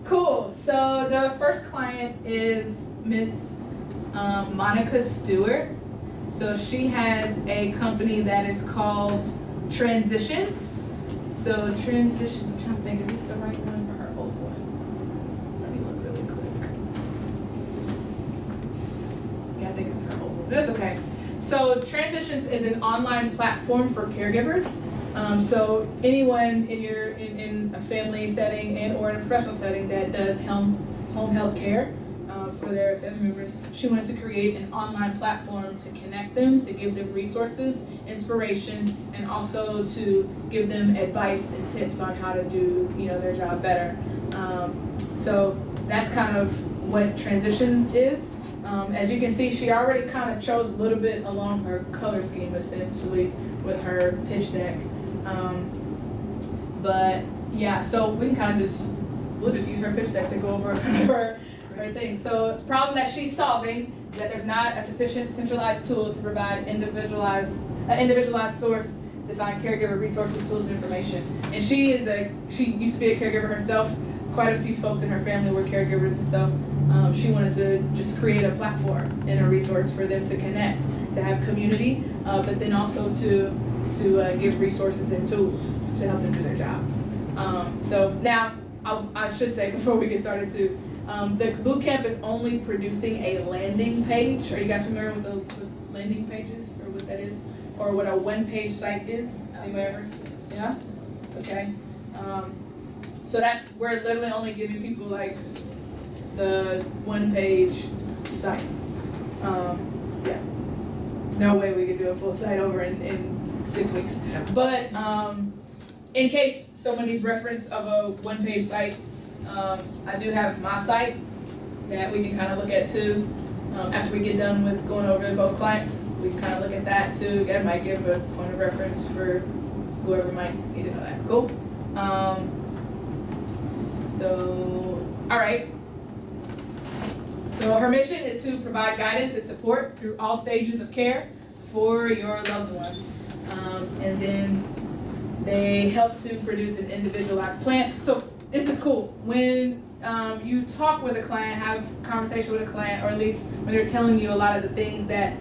Cool. So the first client is Miss Monica Stewart. So she has a company that is called Transitions. So Transitions, I'm trying to think, is this the right one for her old one? Let me look really quick. Yeah, I think it's her old one. That's okay. So Transitions is an online platform for caregivers. So anyone in a family setting and or in a professional setting that does home health care for their family members, she wanted to create an online platform to connect them, to give them resources, inspiration, and also to give them advice and tips on how to do their job better. So that's kind of what Transitions is. As you can see, she already kind of chose a little bit along her color scheme essentially with her pitch deck. But yeah, so we can we'll just use her pitch deck to go over her thing. So the problem that she's solving is that there's not a sufficient centralized tool to provide individualized source to find caregiver resources, tools, and information. And she used to be a caregiver herself. Quite a few folks in her family were caregivers, and so she wanted to just create a platform and a resource for them to connect, to have community, but then also to give resources and tools to help them do their job. So now I should say before we get started too, the bootcamp is only producing a landing page. Are you guys familiar with landing pages or what that is? Or what a one-page site is? Anybody ever? Yeah? Okay. So we're literally only giving people like the 1-page site. Yeah. No way we could do a full site over in 6 weeks. But in case someone needs reference of a 1-page site, I do have my site that we can kind of look at too. After we get done with going over both clients, we can kind of look at that too. That might give a point of reference for whoever might need to know that. Cool. All right. So her mission is to provide guidance and support through all stages of care for your loved one. And then they help to produce an individualized plan. So this is cool. When you talk with a client, have a conversation with a client, or at least when they're telling you a lot of the things that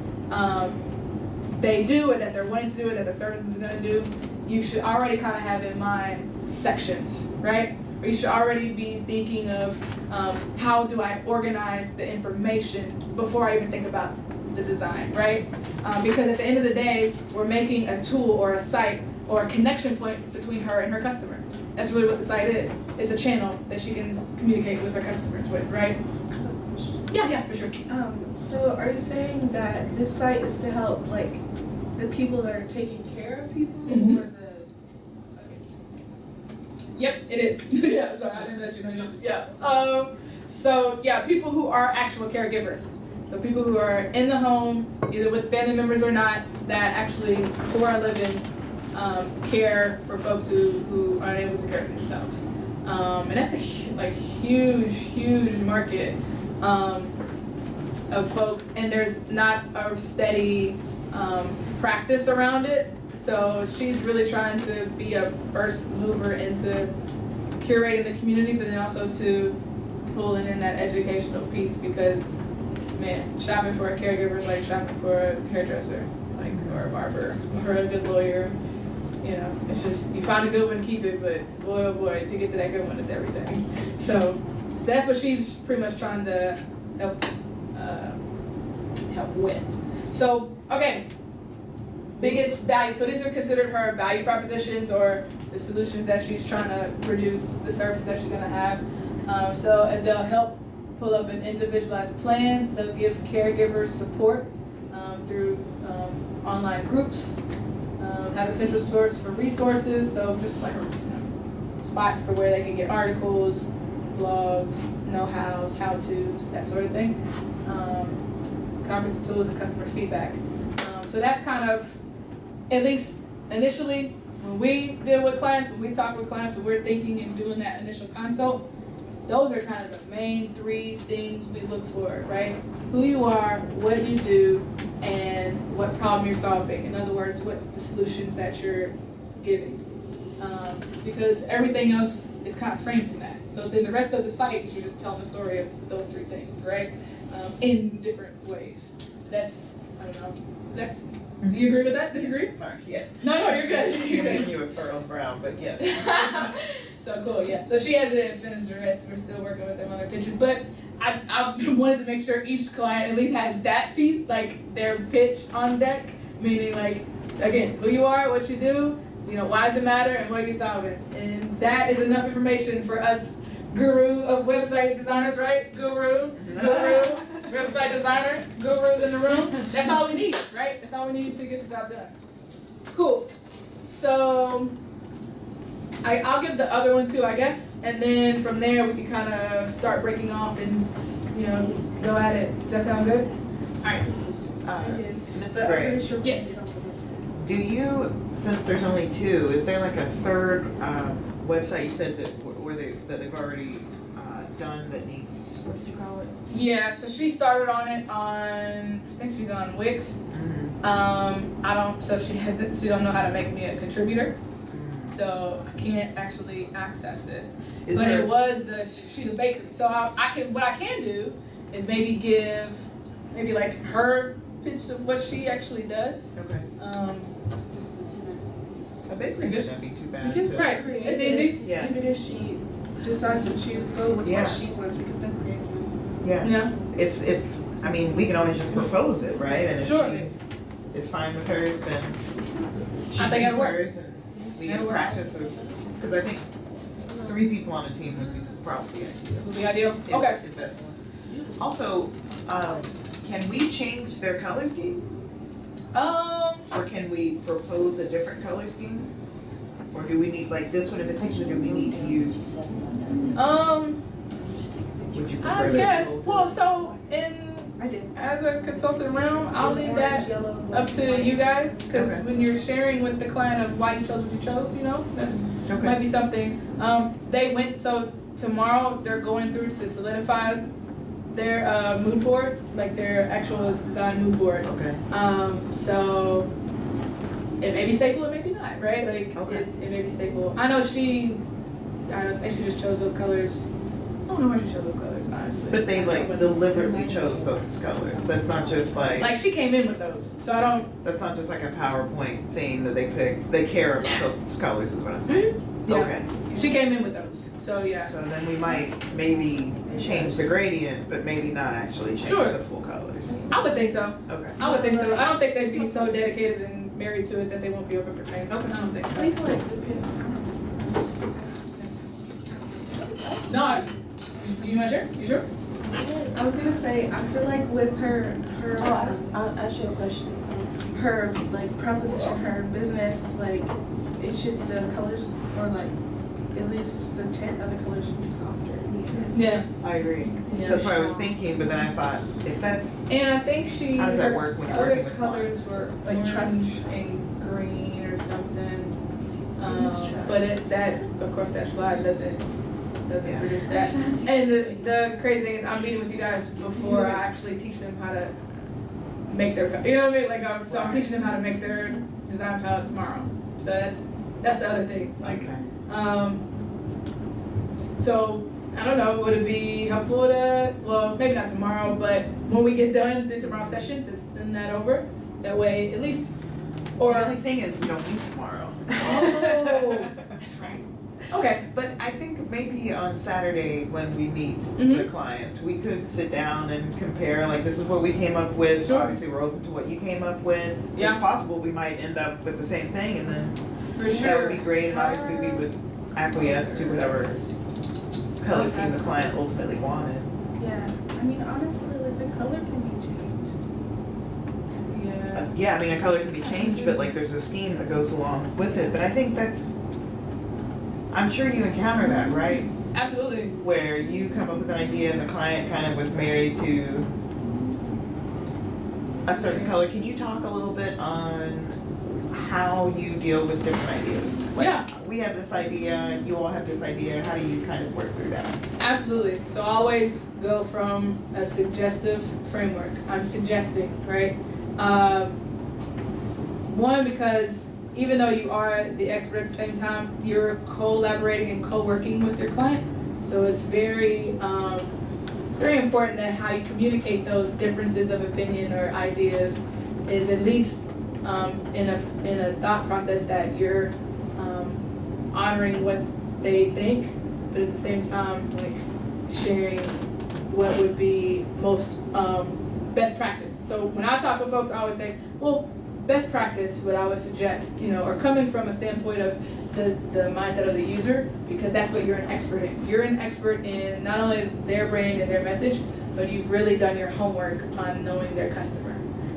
they do or that they're wanting to do or that their services are going to do, you should already kind of have in mind sections, right? Or you should already be thinking of how do I organize the information before I even think about the design, right? Because at the end of the day, we're making a tool or a site or a connection point between her and her customer. That's really what the site is. It's a channel that she can communicate with her customers with, right? Yeah, for sure. So are you saying that this site is to help like the people that are taking care of people, Mhm. or the? Yep, it is. Yeah, sorry, I didn't let you know. Yeah. So yeah, people who are actual caregivers. So people who are in the home, either with family members or not, that actually, for a living, care for folks who aren't able to care for themselves. And that's a huge market of folks, and there's not a steady practice around it. So she's really trying to be a first mover into curating the community, but then also to pulling in that educational piece, because man, shopping for a caregiver is like shopping for a hairdresser, like, or a barber, or a good lawyer. You know, it's just, you find a good one, keep it, but boy, oh boy, to get to that good one is everything. So that's what she's pretty much trying to help with. So, okay, biggest value. So these are considered her value propositions, or the solutions that she's trying to produce, the services that she's gonna have. So they'll help pull up an individualized plan. They'll give caregivers support through online groups. Have a central source for resources, so just like a spot for where they can get articles, blogs, know-hows, how-tos, that sort of thing. Comprehensive tools and customer feedback. So that's kind of, at least initially, when we deal with clients, when we talk with clients, when we're thinking and doing that initial consult, those are kind of the main 3 things we look for, right? Who you are, what you do, and what problem you're solving. In other words, what's the solutions that you're giving. Because everything else is kind of framed from that. So then the rest of the site, you're just telling the story of those 3 things, right? In different ways. That's, I don't know, do you agree with that? Disagree? Sorry, yeah. No, you're good. You're giving you a furrow brow, but yes. So cool, yeah. So she hasn't finished the rest. We're still working with them on their pitches. But I wanted to make sure each client at least had that piece, like their pitch on deck. Meaning, like, again, who you are, what you do, you know, why does it matter, and what you're solving. And that is enough information for us guru of website designers, right? Guru, website designer, gurus in the room. That's all we need, right? That's all we need to get the job done. Cool. So I'll give the other one too, I guess, and then from there we can kind of start breaking off and, you know, go at it. Does that sound good? All right. Ms. Gray, Yes. do you, since there's only 2, is there like a third website you said that they've already done that needs, what did you call it? Yeah. So she started on it on, I think she's on Wix. Mm-hmm. So she don't know how to make me a contributor. So I can't actually access it. It was she's a bakery. So what I can do is maybe give like her pitch of what she actually does. Okay. A bakery shouldn't be too bad. Because Right. It's easy. Yeah. Even if she decides to go with Yeah. what she wants, because they're creative. Yeah. Yeah. If I mean, we can always just propose it, right? And if Sure. she is fine with hers, then she I think can it'll do work. hers, and we It'll just work. practice. Because I think 3 people on a team would be probably ideal. Would be ideal? If- Okay. if that's- Also, can we change their color scheme? Or can we propose a different color scheme? Or do we need, like this one in particular, do we need to use, would you prefer I that? guess, we go to- well, so I did. as a consultant realm, I'll leave that Orange, yellow, up to you guys, because Okay. when you're sharing with the client of why you chose what you chose, you know, that's Okay. might be something. They went, so tomorrow they're going through to solidify their mood board, like their actual design mood board. Okay. So it may be staple, it may be not, right? Like Okay. it may be staple. I know I think she just chose those colors. I don't know why she chose those colors, honestly. But they I like wouldn't- deliberately chose those colors. That's not just Like she came in with those, so I don't. that's not just like a PowerPoint thing that they picked. They care about those colors is what I'm saying. Yeah. Okay. She came in with those, so yeah. So then we might maybe change the gradient, but maybe not actually change Sure. the full colors. I would think so. Okay. I would think so. I don't think they'd be so dedicated and married to it that they won't be open for change. Okay. I don't think I so. think like depending. No, you not sure? You sure? I was gonna say I feel like with her I'll ask you a question. her like proposition, her business, like it should the colors or like at least the tint of the colors should be softer. Yeah. I agree. Yeah. That's what I was thinking, but then I thought if that's And I think she, How does that her work when you're working other with colors clients? were Like orange trust. and green or something. It's trust. But that, of course, that slide doesn't Yeah. produce that. And the crazy thing is, I'm meeting with you guys before I actually teach them how to make their, you know what I mean? Like, so I'm teaching them how to make their design palette tomorrow. So that's the other thing. Like, okay. so I don't know, would it be helpful to, well, maybe not tomorrow, but when we get done through tomorrow's session, to send that over? That way, at least, or, The only thing is we don't meet tomorrow. Oh. that's right. Okay. But I think maybe on Saturday when we meet the Mhm. client, we could sit down and compare, like, this is what we came up with. Sure. Obviously, we're open to what you came up with. Yeah. It's possible we might end up with the same thing, and then For that sure. would be great. And obviously, we would acquiesce to whatever color scheme the client ultimately wanted. Yeah. I mean honestly like the color can be changed. Yeah. Yeah, I mean, a color can be changed, but like there's a scheme that goes along with it. But I think I'm sure you encounter that, right? Absolutely. Where you come up with an idea and the client kind of was married to a certain color. Can you talk a little bit on how you deal with different ideas? Like, Yeah. we have this idea, you all have this idea, how do you kind of work through that? Absolutely. So I always go from a suggestive framework. I'm suggesting, right? One, because even though you are the expert at the same time, you're collaborating and co-working with your client. So it's very, very important that how you communicate those differences of opinion or ideas is at least in a thought process that you're honoring what they think, but at the same time, like sharing what would be most best practice. So when I talk with folks, I always say, well, best practice, what I would suggest, or coming from a standpoint of the mindset of the user, because that's what you're an expert in. You're an expert in not only their brand and their message, but you've really done your homework on knowing their customer.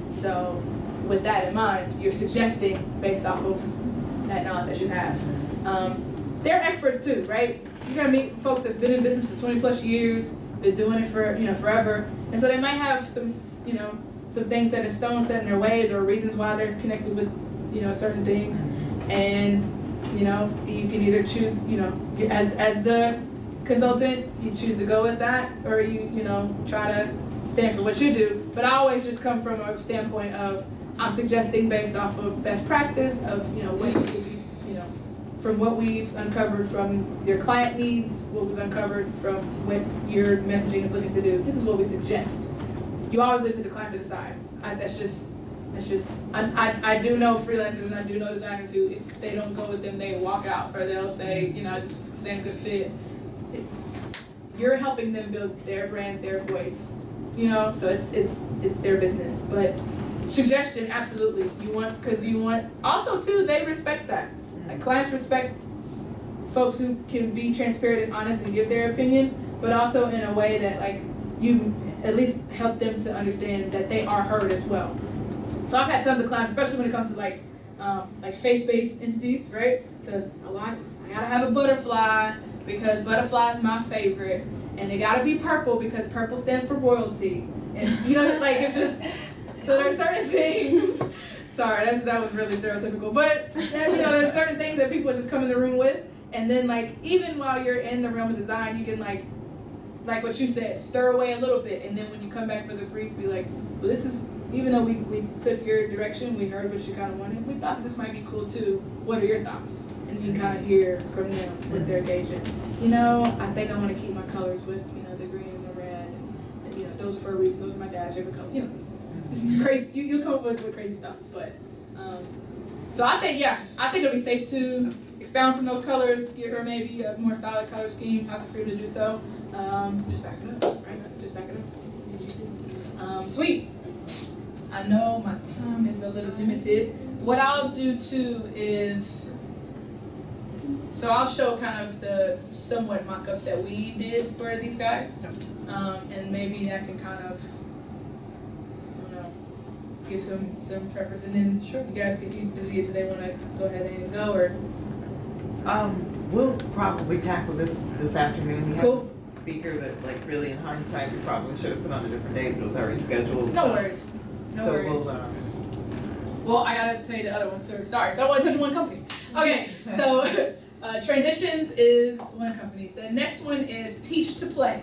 So with that in mind, you're suggesting based off of that knowledge that you have. They're experts too, right? You're gonna meet folks that's been in business for 20 plus years, been doing it for, forever. And so they might have some things set in stone, set in their ways, or reasons why they're connected with, certain things. And, you can either choose, as the consultant, you choose to go with that, or you try to stand for what you do. But I always just come from a standpoint of, I'm suggesting based off of best practice of, from what we've uncovered from your client needs, what we've uncovered from what your messaging is looking to do. This is what we suggest. You always leave to the client to decide. I do know freelancers and I do know designers who, if they don't go with them, they walk out, or they'll say, just stand good fit. You're helping them build their brand, their voice, so it's their business. But suggestion, absolutely. You want, also too, they respect that. Like clients respect folks who can be transparent and honest and give their opinion, but also in a way that like you at least help them to understand that they are heard as well. So I've had tons of clients, especially when it comes to like faith-based entities, right? So I gotta have a butterfly because butterfly is my favorite, and they gotta be purple because purple stands for royalty. And you know, like it's just so there are certain things. Sorry, that was really stereotypical, but you know, there's certain things that people just come in the room with, and then like even while you're in the realm of design, you can like what you said, stir away a little bit, and then when you come back for the brief, be like, well, this is, even though we took your direction, we heard what you kind of wanted, we thought this might be cool too. What are your thoughts? And you can kind of hear from them what they're gauging. You know, I think I want to keep my colors with, you know, the green and the red, and you know, those are for a reason. Those are my dad's favorite colors. You know, this is crazy. You come up with crazy stuff, but so I think it'll be safe to expound from those colors, give her maybe a more solid color scheme, have the freedom to do so. Just back it up, right? Just back it up. Sweet. I know my time is a little limited. What I'll do too is, so I'll show kind of the somewhat mock-ups that we did for these guys, and maybe that can kind of, I don't know, give some preference, and then you guys can do they want to go ahead and go or. We'll probably tackle this afternoon. We have Cool. this speaker that, like, really in hindsight, we probably should have put on a different date, but it was already scheduled. No worries. No worries. Well, I gotta tell you the other one, sorry. So I want to touch one company. Okay, so Transitions is one company. The next one is Teach to Play.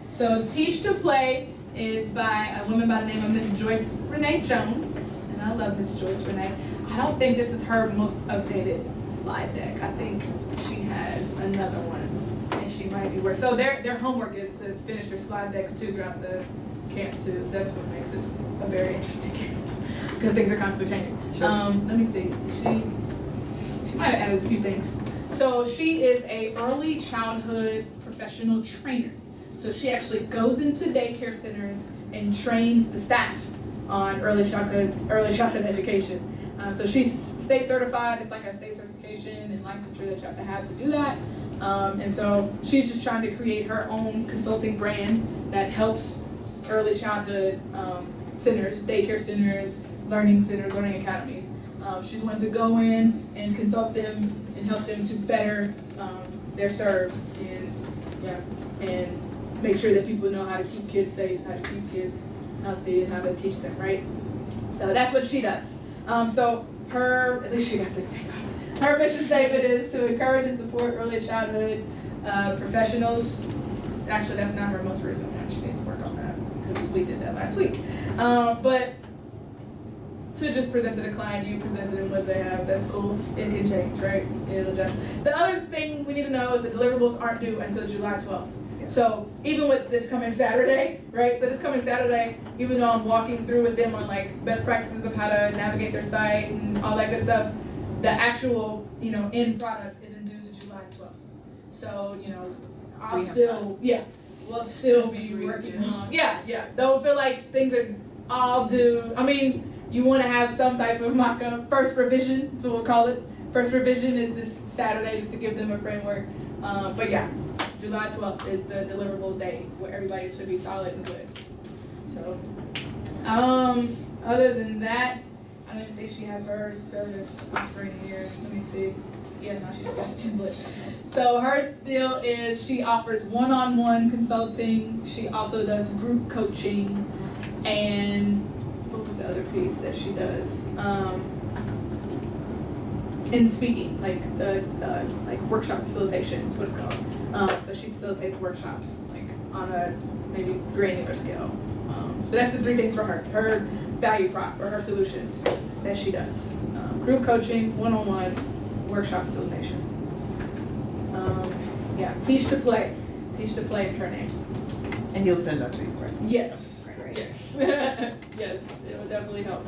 So Teach to Play is by a woman by the name of Miss Joyce Renee Jones, and I love Miss Joyce Renee. I don't think this is her most updated slide deck. I think she has another one, and she might be worse. So their homework is to finish their slide decks too throughout the camp too. So that's what makes this a very interesting camp because things are constantly changing. Sure. Let me see. She might have added a few things. So she is a early childhood professional trainer. So she actually goes into daycare centers and trains the staff on early childhood education. So she's state certified. It's like a state certification and licensure that you have to do that. And so she's just trying to create her own consulting brand that helps early childhood centers, daycare centers, learning academies. She's wanting to go in and consult them and help them to better their serve and make sure that people know how to keep kids safe, how to keep kids healthy, and how to teach them, right? So that's what she does. So at least she got this thing on. Her mission statement is to encourage and support early childhood professionals. Actually, that's not her most recent one. She needs to work on that because we did that last week. But to just present to the client, you presented them what they have. That's cool. It can change, right? It'll adjust. The other thing we need to know is the deliverables aren't due until July 12th. So even with this coming Saturday, right? So this coming Saturday, even though I'm walking through with them on like best practices of how to navigate their site and all that good stuff, the actual, end product isn't due to July 12th. So, we'll still be working on. Yeah. Don't feel like things are all due. I mean, you want to have some type of mock-up. First revision, so we'll call it. First revision is this Saturday just to give them a framework. But yeah. July 12th is the deliverable date where everybody should be solid and good. So, other than that, I don't think she has her service offering here. Let me see. Yeah, no, she's got a template. So her deal is she offers one-on-one consulting. She also does group coaching, and what was the other piece that she does? In speaking, like workshop facilitation is what it's called. But she facilitates workshops like on a maybe granular scale. So that's the three things for her. Her value prop or her solutions that she does. Group coaching, one-on-one, workshop facilitation. Teach to Play. Teach to Play is her name. And you'll send us these, right? Yes. Right. Yes. Yes, it would definitely help.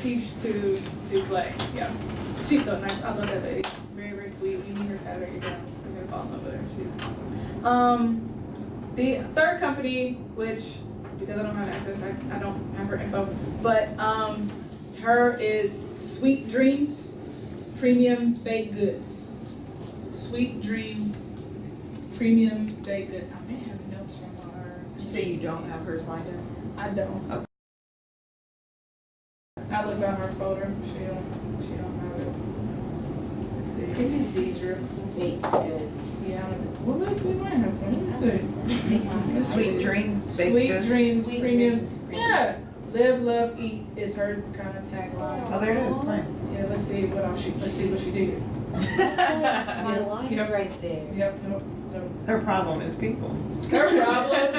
Teach to Play. Yeah. She's so nice. I love that lady. Very, very sweet. You meet her Saturday, you're gonna fall in love with her. She's awesome. The third company, which because I don't have access, I don't have her info, but Her is Sweet Dreams Premium Baked Goods. Sweet Dreams Premium Baked Goods. I may have notes from her. Did you say you don't have her slide in? I don't. Okay. I looked on her folder. She don't have it. Let's see. Premium Deidre baked goods. Yeah, we might have some. Let me see. Sweet Dreams, Baked Sweet Goods? Dreams Sweet Premium. Dreams Premium. Yeah. Live, love, eat is her kind of tagline. Oh, there it is, nice. Yeah, let's see what she did. That's my life Yep. right there. Yep, nope. Her problem is people. Her problem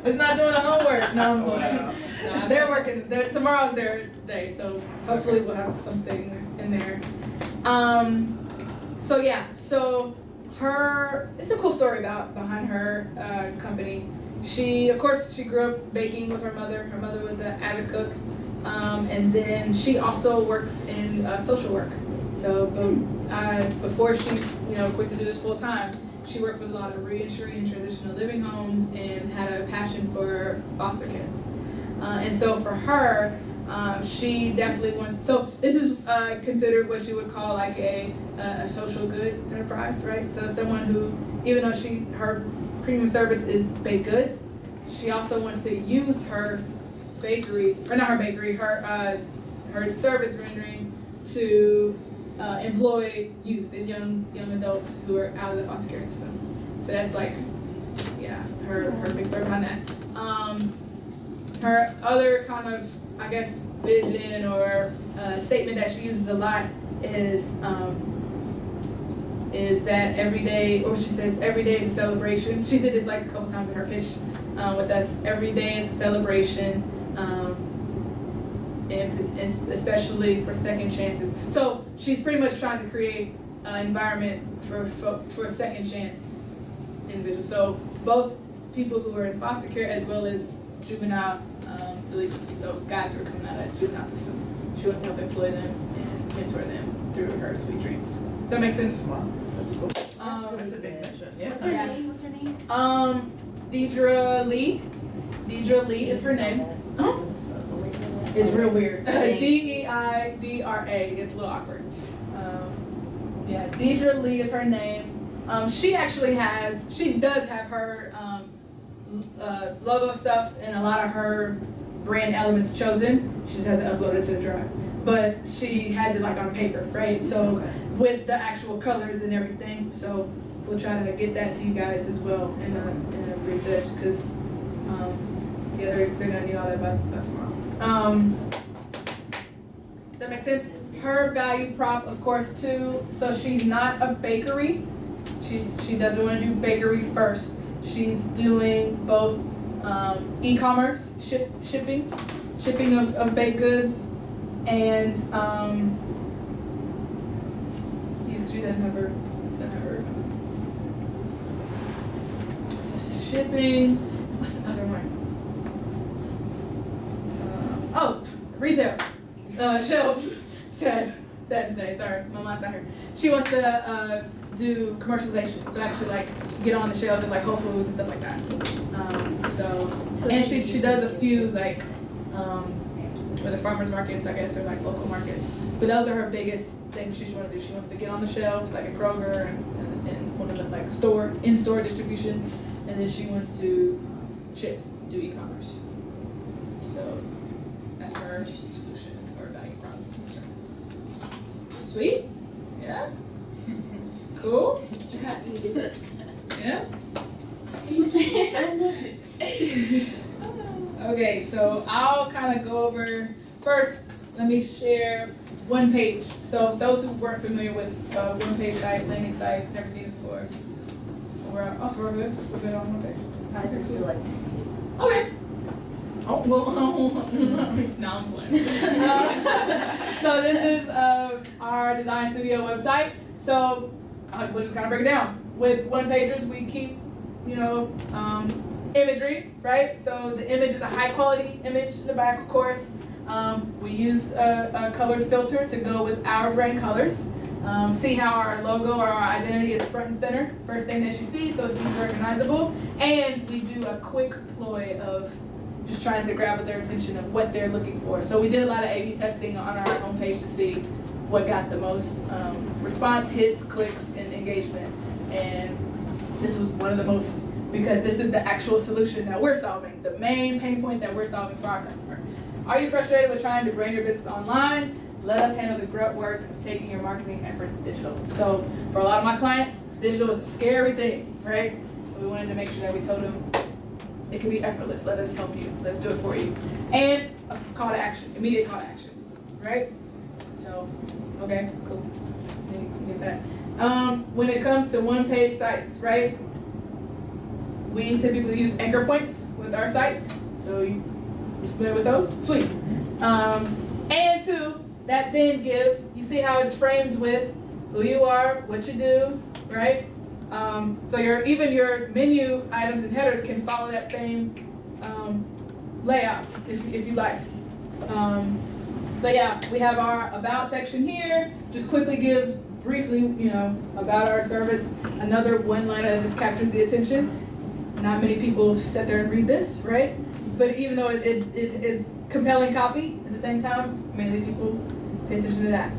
is not doing the homework. No, I'm Wow. playing. They're working. Tomorrow's their day, so hopefully we'll have something in there. So yeah, so it's a cool story behind her company. Of course, she grew up baking with her mother. Her mother was an avid cook, and then she also works in social work. So, before she, quit to do this full time, she worked with a lot of reentry and transitional living homes, and had a passion for foster kids. And so for her, she definitely wants. So this is considered what you would call like a social good enterprise, right? So someone who, even though her premium service is baked goods, she also wants to use her bakery, or not her bakery, her service rendering to employ youth and young adults who are out of the foster care system. So that's like, yeah, her big story behind that. Her other kind of, I guess, vision or statement that she uses a lot is that every day, or she says every day is a celebration. She did this like a couple times in her pitch with us. Every day is a celebration, and especially for second chances. So she's pretty much trying to create an environment for a second chance individuals. So both people who are in foster care as well as juvenile delinquency. So guys who are coming out of the juvenile system. She wants to help employ them and mentor them through her sweet dreams. Does that make sense? Wow, that's cool. That's a big mission, yeah. What's her name? What's her name? Deidre Lee. Deidre Lee is her name. Oh. It's real weird. Deidra. It's a little awkward. Yeah, Deidre Lee is her name. She does have her logo stuff and a lot of her brand elements chosen. She just hasn't uploaded to the drive. But she has it like on paper, right? So with the actual colors and everything. So we'll try to get that to you guys as well in a research, because they're gonna need all that by tomorrow. Does that make sense? Her value prop, of course, too. So she's not a bakery. She doesn't want to do bakery first. She's doing both e-commerce shipping of baked goods, and she doesn't have her shipping. What's the other one? Retail. Shelves. Sad to say. Sorry, my mind's not here. She wants to do commercialization, so actually like get on the shelves at like Whole Foods and stuff like that. And she does a few like for the farmers markets, I guess, or like local markets. But those are her biggest things she wants to do. She wants to get on the shelves like at Kroger and one of the like in-store distribution, and then she wants to do e-commerce. So that's her solution or value prop. Sweet? Yeah? Cool? Yeah? Okay, so I'll kind of go over, first, let me share one page. So those who weren't familiar with one page site, landing site, never seen it before. We're good? We're good on one page? I just feel like to see it. Okay. Oh, well, no, I'm playing. So this is our design studio website. So we'll just kind of break it down. With one pagers, we keep, imagery, right? So the image is a high quality image in the back, of course. We use a colored filter to go with our brand colors. See how our logo or our identity is front and center, first thing that you see, so it's easy recognizable. And we do a quick ploy of just trying to grab their attention of what they're looking for. So we did a lot of A/B testing on our homepage to see what got the most response, hits, clicks, and engagement. And this was one of the most, because this is the actual solution that we're solving, the main pain point that we're solving for our customer. Are you frustrated with trying to bring your business online? Let us handle the grunt work of taking your marketing efforts digital. So for a lot of my clients, digital is a scary thing, right? So we wanted to make sure that we told them it can be effortless. Let us help you. Let's do it for you. And a call to action, immediate call to action, right? So, okay, cool. Get that. When it comes to one-page sites, right? We typically use anchor points with our sites. So you familiar with those? Sweet. And two, that then gives, you see how it's framed with who you are, what you do, right? So even your menu items and headers can follow that same layout if you like. So yeah, we have our about section here. Just quickly gives briefly, about our service. Another one-liner that just captures the attention. Not many people sit there and read this, right? But even though it is compelling copy, at the same time, mainly people pay attention to that.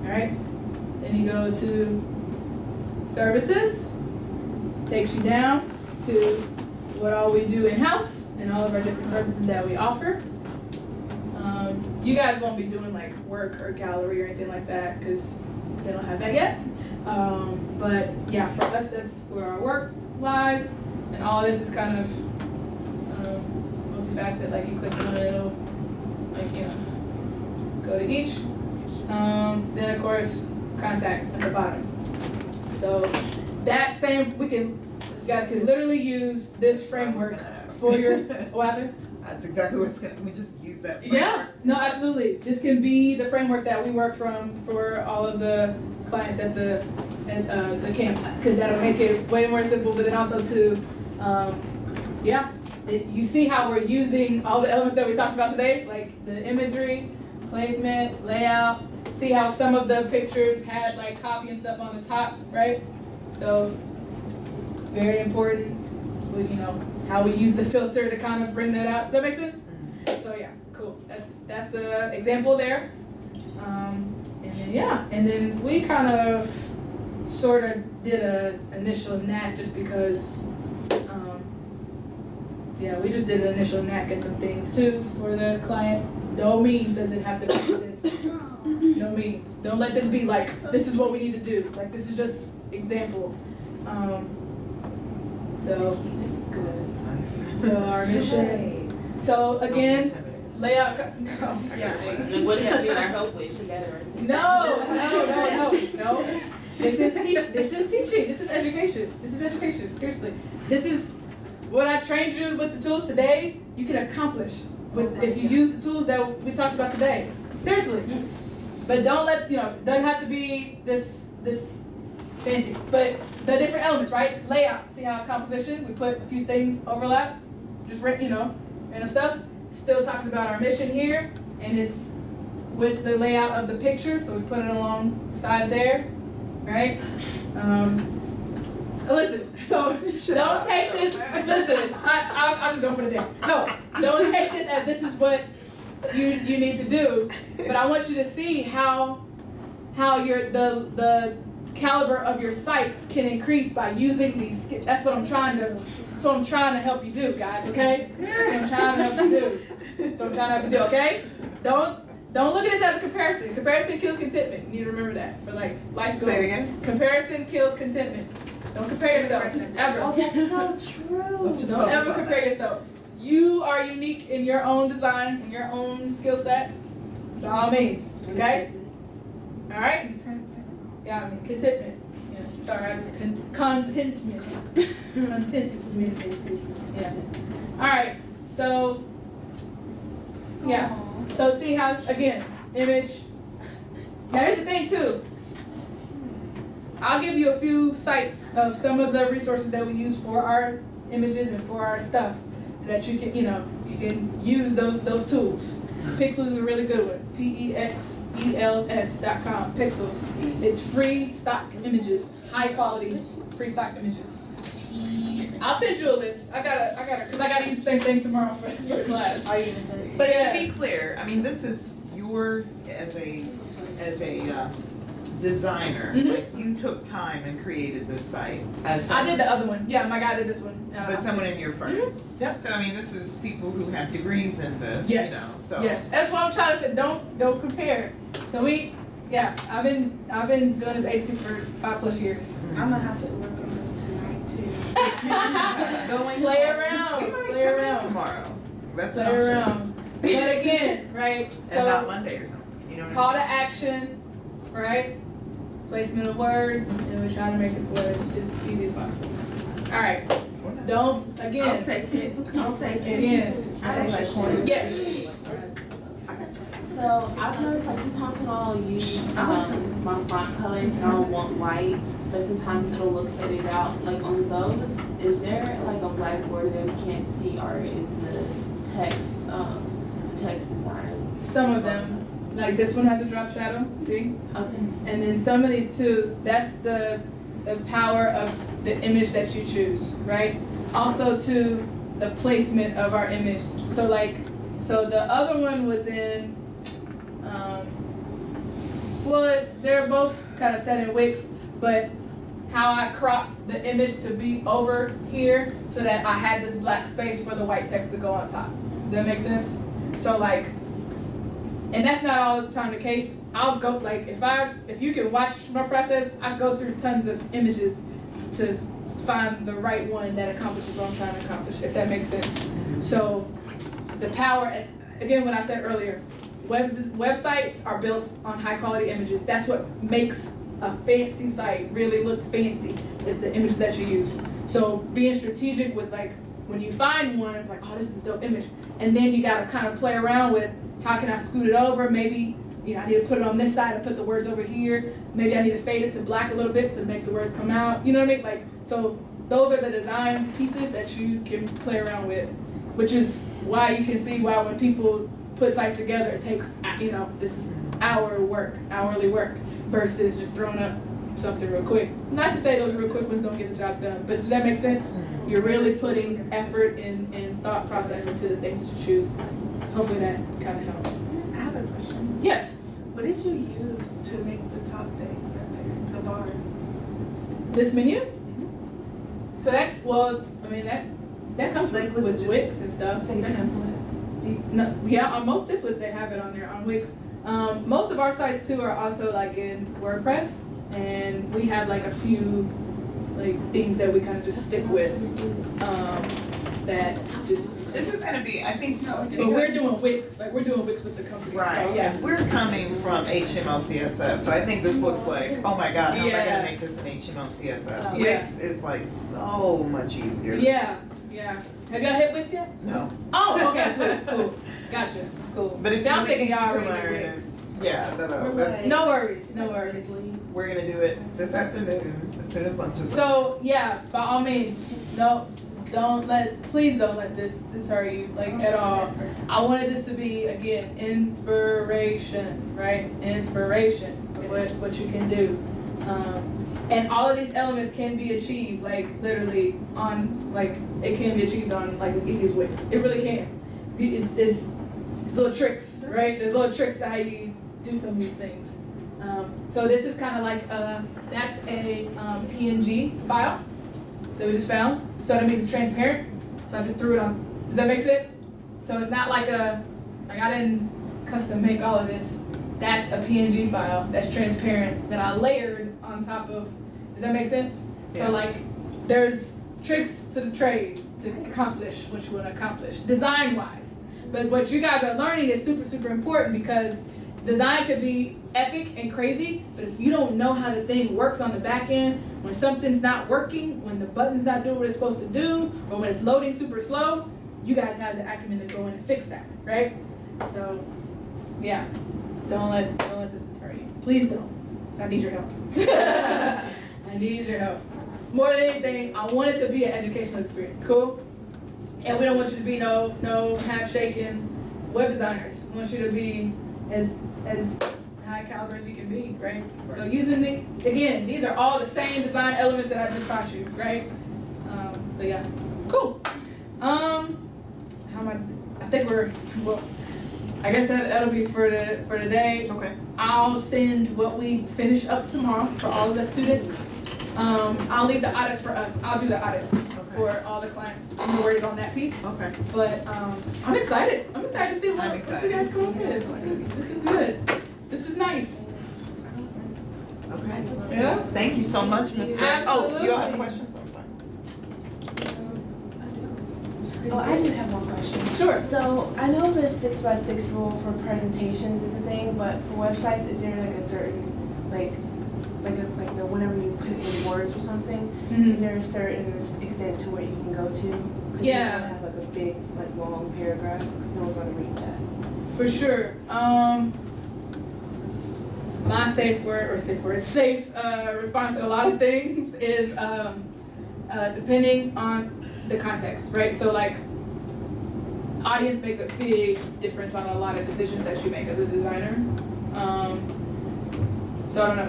All right. Then you go to services. Takes you down to what all we do in-house and all of our different services that we offer. You guys won't be doing like work or gallery or anything like that because they don't have that yet. But yeah, for us, that's where our work lies. And all of this is kind of multifaceted. Like you click on it, it'll go to each. Then of course, contact at the bottom. So that same, you guys can literally use this framework for your, what happened? That's exactly what's gonna, we just use that framework. Yeah, no, absolutely. This can be the framework that we work from for all of the clients at the camp, because that'll make it way more simple, but then also to, you see how we're using all the elements that we talked about today, like the imagery, placement, layout. See how some of the pictures had like copy and stuff on the top, right? So very important with how we use the filter to kind of bring that out. Does that make sense? So yeah, cool. That's an example there. And then we kind of sort of did a initial knack just because we just did an initial knack at some things too for the client. No means does it have to be this. No means. Don't let this be like, this is what we need to do. Like, this is just example. So It's good. It's nice. So our mission. So again, layout. No. And what does she need our help with? She got it right there. No. This is teaching. This is education. Seriously. This is what I trained you with the tools today. You can accomplish if you use the tools that we talked about today. Seriously. But don't let doesn't have to be this fancy. But the different elements, right? Layout. See how composition, we put a few things overlap. Just random stuff. Still talks about our mission here, and it's with the layout of the picture, so we put it alongside there, right? Listen, so don't take this, listen, I'm just gonna put it there. No, don't take this as this is what you need to do, but I want you to see how the caliber of your sites can increase by using these skills. That's what I'm trying to help you do, guys, okay? That's what I'm trying to help you do. Okay? Don't look at this as a comparison. Comparison kills contentment. You need to remember that for life goals. Say it again. Comparison kills contentment. Don't compare yourself, ever. Oh, that's so true. Let's just Don't focus ever on compare that. yourself. You are unique in your own design, in your own skill set. By all means, okay? All right? Yeah, contentment. Yeah, sorry, contentment. Yeah. All right. So, yeah. So see how, again, image. Now here's the thing too. I'll give you a few sites of some of the resources that we use for our images and for our stuff, so that you can, you can use those tools. Pixels is a really good one. PEXELS.com. Pixels. It's free stock images, high quality free stock images. I'll send you a list. I gotta use the same thing tomorrow for class. Are you gonna send it to me? But Yeah. to be clear, I mean, this is your, as a designer, Mhm. like you took time and created this site as I did someone, the other one. Yeah, my guy did this one. but someone in your firm. Mhm. Yep. So I mean, this is people who have degrees in this, Yes. you know, so. Yes, that's what I'm trying to say. Don't compare. So I've been doing this AC for 5+ years. I'm gonna have to work on this tonight too. Going play around, You might play come in around, tomorrow. That's an play option. around. But again, right? And not So Monday or something, you know what call I to mean? action, right? Placement of words, and we try to make this words as easy as possible. All right. Don't I'll again. take it. I'll take it. Again. I have a question. Yes. So I've noticed like sometimes when I'll use my font colors and I'll want white, but sometimes it'll look faded out. Like on those, is there like a black border that we can't see, or is the text design? Some of them, like this one has a drop shadow. See? Okay. And then some of these too, that's the power of the image that you choose, right? Also to the placement of our image. So the other one was in, well, they're both kind of set in Wix, but how I cropped the image to be over here so that I had this black space for the white text to go on top. Does that make sense? So and that's not all the time the case. I'll go, if you can watch my process, I go through tons of images to find the right one that accomplishes what I'm trying to accomplish, if that makes sense. So the power, again, what I said earlier, websites are built on high quality images. That's what makes a fancy site really look fancy, is the images that you use. So being strategic with when you find one, it's like, oh, this is a dope image. And then you gotta kind of play around with, how can I scoot it over? Maybe, I need to put it on this side and put the words over here. Maybe I need to fade it to black a little bit to make the words come out. You know what I mean? So those are the design pieces that you can play around with, which is why you can see why when people put sites together, it takes, this is hourly work, versus just throwing up something real quick. Not to say those real quick ones don't get the job done, but does that make sense? You're really putting effort and thought process into the things that you choose. Hopefully that kind of helps. I have a question. Yes. What did you use to make the top thing, the bar? This menu? So that comes Like, was with it Wix just and stuff. Like a template? No, yeah, on most templates they have it on there on Wix. Most of our sites too are also in WordPress, and we have a few themes that we kind of just stick with. That just. This is gonna be, I think, But because- we're doing Wix, we're doing Wix with the company. Right. So, yeah. We're coming from HTML, CSS, so I think this looks like, oh my God, how am I Yeah. gonna make this in HTML, CSS? Yeah. Wix is so much easier. Yeah. Have y'all hit Wix yet? No. Oh, okay, sweet, cool, gotcha, cool. But it's I'm really thinking easy y'all to already learn. hit Wix. And, yeah, no, We're that's, No worries. we're gonna do it this afternoon as soon as lunch is over. So yeah, by all means, please don't let this deter you at all. I wanted this to be, again, inspiration, right? Inspiration of what you can do. And all of these elements can be achieved literally on it can be achieved on as easy as Wix. It really can. It's little tricks, right? There's little tricks to how you do some of these things. So this is kind of that's a PNG file that we just found. So that means it's transparent. So I just threw it on. Does that make sense? So it's not I didn't custom make all of this. That's a PNG file that's transparent that I layered on top of. Does that make sense? Yeah. So there's tricks to the trade to accomplish what you want to accomplish, design-wise. But what you guys are learning is super, super important, because design could be epic and crazy, but if you don't know how the thing works on the back end, when something's not working, when the button's not doing what it's supposed to do, or when it's loading super slow, you guys have the acumen to go in and fix that, right? So, yeah, don't let this deter you. Please don't. I need your help. I need your help. More than anything, I want it to be an educational experience. Cool? And we don't want you to be no half-shaken web designers. We want you to be as high caliber as you can be, right? So using again, these are all the same design elements that I just taught you, right? But yeah, cool. How am I think well, I guess that'll be for the day. Okay. I'll send what we finish up tomorrow for all of the students. I'll leave the audits for us. I'll do the audits for all the clients. I'm worried on that piece. Okay. But I'm excited. I'm excited to see what you guys come up with. This is good. This is nice. Okay. Yeah. Thank you so much, Ms. Gray. Oh, do you all have Absolutely. questions? I'm sorry. Oh, I do have one question. Sure. So I know the 6x6 rule for presentations is a thing, but for websites, is there like a certain like the whenever you put it in words or something, is there a certain extent to where you can go to? 'Cause you Yeah. don't have like a big like long paragraph because no one's going to read that. For sure. My safe response to a lot of things is depending on the context, right? So like, audience makes a big difference on a lot of decisions that you make as a designer. So I don't know, I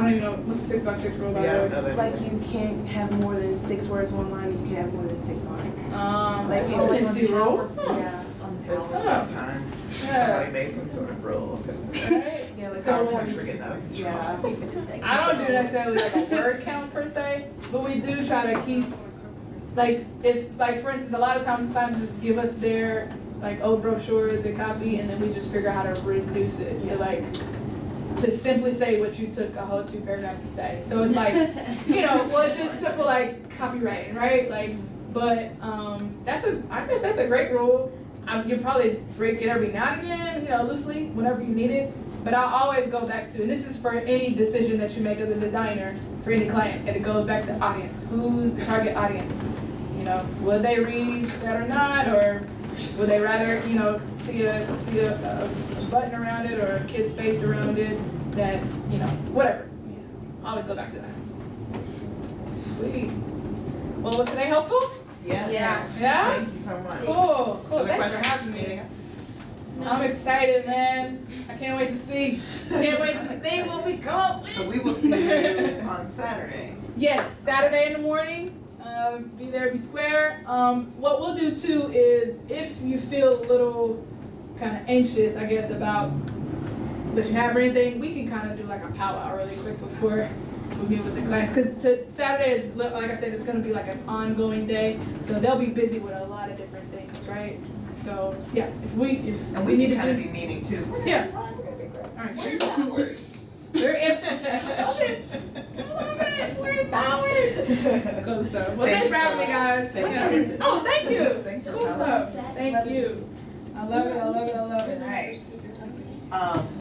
don't even know, what's 6x6 rule by the way? another. Like you can't have more than 6 words on one line. You can have more than 6 lines. Like Like, a on 50 rule? Yeah. It's about time somebody made some sort of rule, because Right? Yeah. Like So- PowerPoints were getting out of control. Yeah. I don't do necessarily like a word count per se, but we do try to keep, like, if, like, for instance, a lot of times clients just give us their, like, old brochures, the copy, and then we just figure out how to reduce it to, like, to simply say what you took a whole 2 paragraphs to say. So it's like, you know, well, it's just simple, like, copywriting, right? Like, but, I guess that's a great rule. You probably break it every now and again, you know, loosely, whenever you need it. But I'll always go back to, and this is for any decision that you make as a designer, for any client, and it goes back to audience. Who's the target audience? You know, will they read that or not, or would they rather, you know, see a button around it or a kid's face around it that, you know, whatever. Always go back to that. Sweet. Well, was today helpful? Yes. Yeah? Thank you so much. Cool. Cool. Other Thanks for questions? having me. I'm excited, man. I can't wait to see. Can't wait to see what we come up with. So we will see you on Saturday. Yes, Saturday in the morning. Be there, be square. What we'll do too is, if you feel a little kind of anxious, I guess, about that you have or anything, we can kind of do like a powwow really quick before we meet with the clients. Because Saturday is, like I said, it's going to be like an ongoing day, so they'll be busy with a lot of different things, right? So yeah, if we And we need can to kind of do, be meeting too. yeah. We're gonna be great. All right, sweet. We're empowered. We're empowered. Cool stuff. Well, thanks for having me, guys. Thanks Yeah. for having me. Oh, thank you. Thanks for Cool coming. stuff. Thank you. I love it. I love it. I love it. All right.